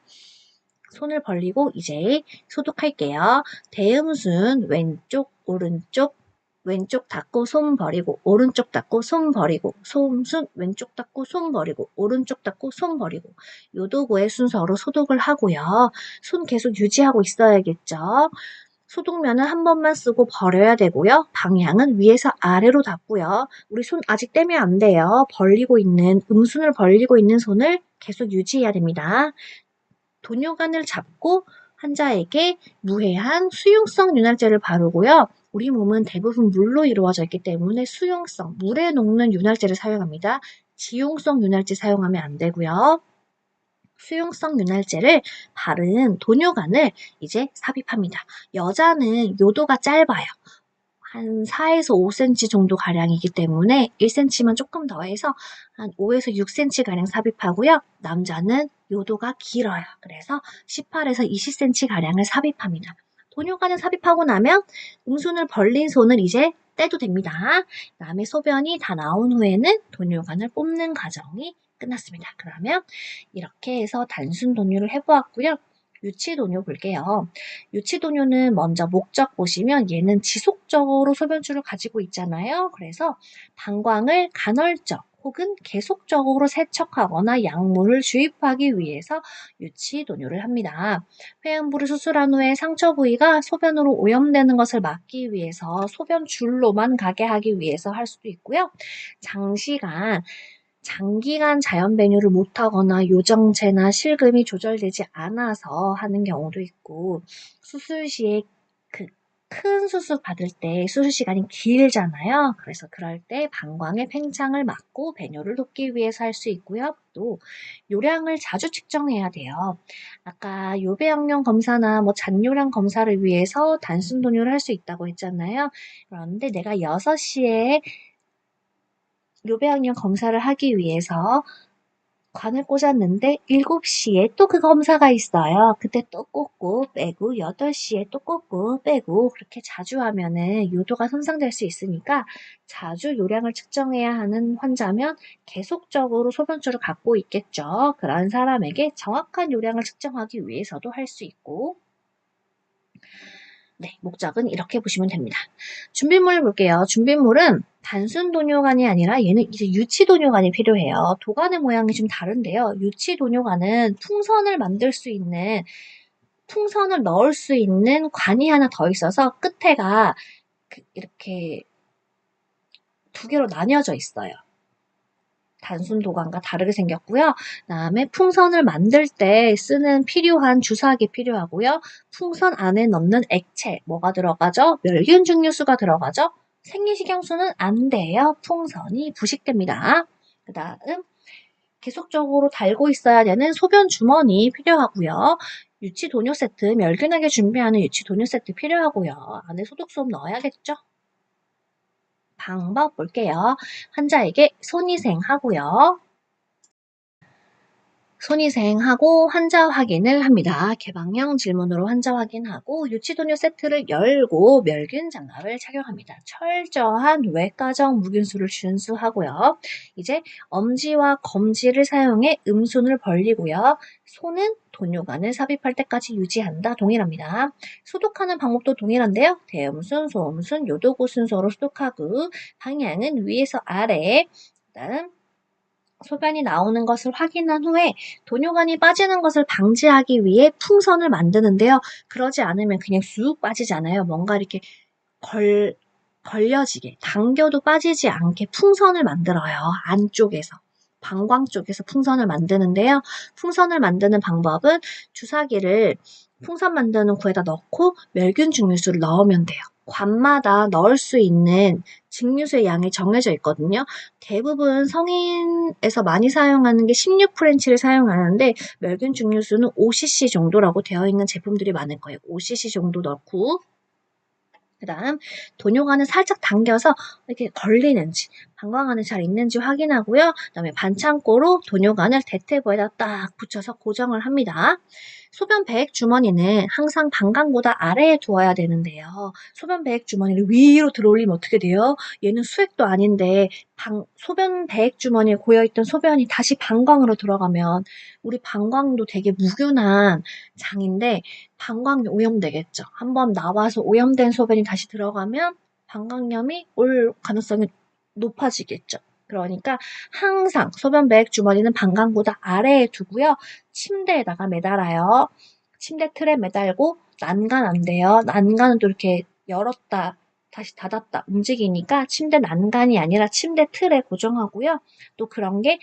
손을 벌리고 이제 소독할게요. 대음순 왼쪽, 오른쪽, 왼쪽 닫고 손 버리고 오른쪽 닫고 손 버리고 솜순 왼쪽 닫고 손 버리고 오른쪽 닫고 손 버리고 요 도구의 순서로 소독을 하고요. 손 계속 유지하고 있어야겠죠. 소독면은 한 번만 쓰고 버려야 되고요. 방향은 위에서 아래로 닫고요. 우리 손 아직 떼면 안 돼요. 벌리고 있는 음순을 벌리고 있는 손을 계속 유지해야 됩니다. 도뇨관을 잡고 환자에게 무해한 수용성 윤활제를 바르고요. 우리 몸은 대부분 물로 이루어져 있기 때문에 수용성, 물에 녹는 윤활제를 사용합니다. 지용성 윤활제 사용하면 안 되고요. 수용성 윤활제를 바른 도뇨관을 이제 삽입합니다. 여자는 요도가 짧아요. 한 4에서 5cm 정도 가량이기 때문에 1cm만 조금 더해서 한 5에서 6cm 가량 삽입하고요. 남자는 요도가 길어요. 그래서 18에서 20cm 가량을 삽입합니다. 도뇨관을 삽입하고 나면 음순을 벌린 손을 이제 떼도 됩니다. 그다음에 소변이 다 나온 후에는 도뇨관을 뽑는 과정이 끝났습니다. 그러면 이렇게 해서 단순 도뇨를 해보았고요. 유치 도뇨 볼게요. 유치 도뇨는 먼저 목적 보시면 얘는 지속적으로 소변줄을 가지고 있잖아요. 그래서 방광을 간헐적 혹은 계속적으로 세척하거나 약물을 주입하기 위해서 유치 도뇨를 합니다. 회음부를 수술한 후에 상처 부위가 소변으로 오염되는 것을 막기 위해서 소변줄로만 가게 하기 위해서 할 수도 있고요. 장기간 자연 배뇨를 못하거나 요정체나 실금이 조절되지 않아서 하는 경우도 있고 수술 시에 큰 수술 받을 때 수술 시간이 길잖아요. 그래서 그럴 때 방광의 팽창을 막고 배뇨를 돕기 위해서 할 수 있고요. 또 요량을 자주 측정해야 돼요. 아까 요배양용 검사나 잔뇨량 검사를 위해서 단순 도뇨를 할 수 있다고 했잖아요. 그런데 내가 6시에 요배양용 검사를 하기 위해서 관을 꽂았는데 7시에 또 그 검사가 있어요. 그때 또 꽂고 빼고 8시에 또 꽂고 빼고 그렇게 자주 하면은 요도가 손상될 수 있으니까 자주 요량을 측정해야 하는 환자면 계속적으로 소변줄을 갖고 있겠죠. 그런 사람에게 정확한 요량을 측정하기 위해서도 할 수 있고 네, 목적은 이렇게 보시면 됩니다. 준비물 볼게요. 준비물은 단순 도뇨관이 아니라 얘는 이제 유치 도뇨관이 필요해요. 도관의 모양이 좀 다른데요. 유치 도뇨관은 풍선을 만들 수 있는, 풍선을 넣을 수 있는 관이 하나 더 있어서 끝에가 이렇게 두 개로 나뉘어져 있어요. 단순 도관과 다르게 생겼고요. 그다음에 풍선을 만들 때 쓰는 필요한 주사기 필요하고요. 풍선 안에 넣는 액체 뭐가 들어가죠? 멸균 증류수가 들어가죠. 생리식용수는 안 돼요. 풍선이 부식됩니다. 그다음 계속적으로 달고 있어야 되는 소변 주머니 필요하고요. 유치 도뇨 세트, 멸균하게 준비하는 유치 도뇨 세트 필요하고요. 안에 소독솜 넣어야겠죠? 방법 볼게요. 환자에게 손위생하고요. 손위생하고 환자 확인을 합니다. 개방형 질문으로 환자 확인하고 유치도뇨 세트를 열고 멸균 장갑을 착용합니다. 철저한 외과적 무균수를 준수하고요. 이제 엄지와 검지를 사용해 음순을 벌리고요. 손은 도뇨관을 삽입할 때까지 유지한다. 동일합니다. 소독하는 방법도 동일한데요. 대음순, 소음순, 요도구 순서로 소독하고 방향은 위에서 아래, 그다음 소변이 나오는 것을 확인한 후에 도뇨관이 빠지는 것을 방지하기 위해 풍선을 만드는데요. 그러지 않으면 그냥 쑥 빠지잖아요. 뭔가 이렇게 걸려지게, 당겨도 빠지지 않게 풍선을 만들어요. 안쪽에서. 방광 쪽에서 풍선을 만드는데요. 풍선을 만드는 방법은 주사기를 풍선 만드는 구에다 넣고 멸균 증류수를 넣으면 돼요. 관마다 넣을 수 있는 증류수의 양이 정해져 있거든요. 대부분 성인에서 많이 사용하는 게 16프렌치를 사용하는데 멸균 증류수는 5cc 정도라고 되어 있는 제품들이 많을 거예요. 5cc 정도 넣고 그 다음 도뇨관을 살짝 당겨서 이렇게 걸리는지 방광 안에 잘 있는지 확인하고요. 그 다음에 반창고로 도뇨관을 대퇴부에다 딱 붙여서 고정을 합니다. 소변 배액 주머니는 항상 방광보다 아래에 두어야 되는데요. 소변 배액 주머니를 위로 들어올리면 어떻게 돼요? 얘는 수액도 아닌데 소변 배액 주머니에 고여있던 소변이 다시 방광으로 들어가면 우리 방광도 되게 무균한 장인데 방광이 오염되겠죠. 한번 나와서 오염된 소변이 다시 들어가면 방광염이 올 가능성이 높아지겠죠. 그러니까 항상 소변 배액 주머니는 방광보다 아래에 두고요. 침대에다가 매달아요. 침대 틀에 매달고 난간 안 돼요. 난간은 또 이렇게 열었다 다시 닫았다 움직이니까 침대 난간이 아니라 침대 틀에 고정하고요. 또 그런 게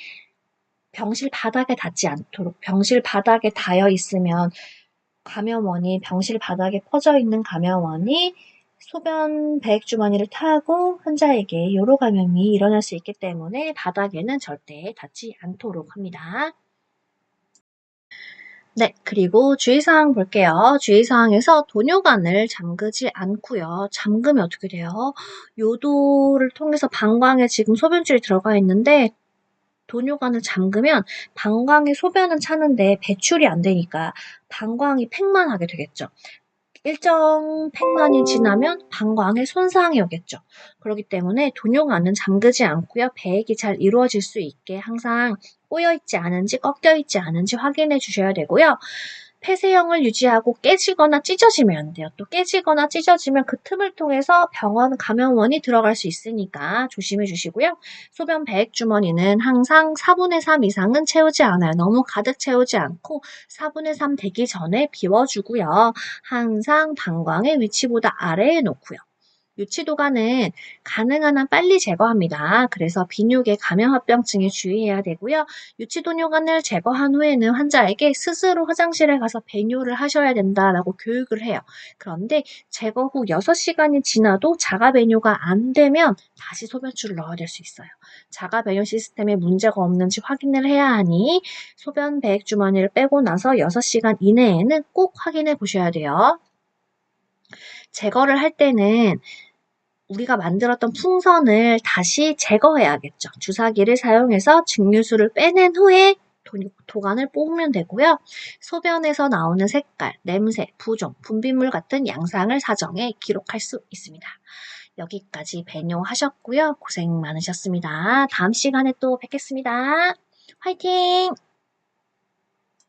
병실 바닥에 닿지 않도록 병실 바닥에 닿여 있으면 감염원이 병실 바닥에 퍼져 있는 감염원이 소변 배액 주머니를 타고 환자에게 요로 감염이 일어날 수 있기 때문에 바닥에는 절대 닿지 않도록 합니다. 네, 그리고 주의사항 볼게요. 주의사항에서 도뇨관을 잠그지 않고요. 잠그면 어떻게 돼요? 요도를 통해서 방광에 지금 소변줄이 들어가 있는데 도뇨관을 잠그면 방광에 소변은 차는데 배출이 안 되니까 방광이 팽만하게 되겠죠. 일정 팽만이 지나면 방광에 손상이 오겠죠. 그렇기 때문에 도뇨관은 잠그지 않고요. 배액이 잘 이루어질 수 있게 항상 꼬여있지 않은지 꺾여있지 않은지 확인해 주셔야 되고요. 폐쇄형을 유지하고 깨지거나 찢어지면 안 돼요. 또 깨지거나 찢어지면 그 틈을 통해서 병원 감염원이 들어갈 수 있으니까 조심해 주시고요. 소변 배액 주머니는 항상 4분의 3 이상은 채우지 않아요. 너무 가득 채우지 않고 4분의 3 되기 전에 비워주고요. 항상 방광의 위치보다 아래에 놓고요. 유치도관은 가능한 한 빨리 제거합니다. 그래서 비뇨기 감염합병증에 주의해야 되고요. 유치도뇨관을 제거한 후에는 환자에게 스스로 화장실에 가서 배뇨를 하셔야 된다라고 교육을 해요. 그런데 제거 후 6시간이 지나도 자가 배뇨가 안 되면 다시 소변줄을 넣어야 될 수 있어요. 자가 배뇨 시스템에 문제가 없는지 확인을 해야 하니 소변 배액 주머니를 빼고 나서 6시간 이내에는 꼭 확인해 보셔야 돼요. 제거를 할 때는 우리가 만들었던 풍선을 다시 제거해야겠죠. 주사기를 사용해서 증류수를 빼낸 후에 도관을 뽑으면 되고요. 소변에서 나오는 색깔, 냄새, 부종, 분비물 같은 양상을 사정해 기록할 수 있습니다. 여기까지 배뇨하셨고요. 고생 많으셨습니다. 다음 시간에 또 뵙겠습니다. 화이팅!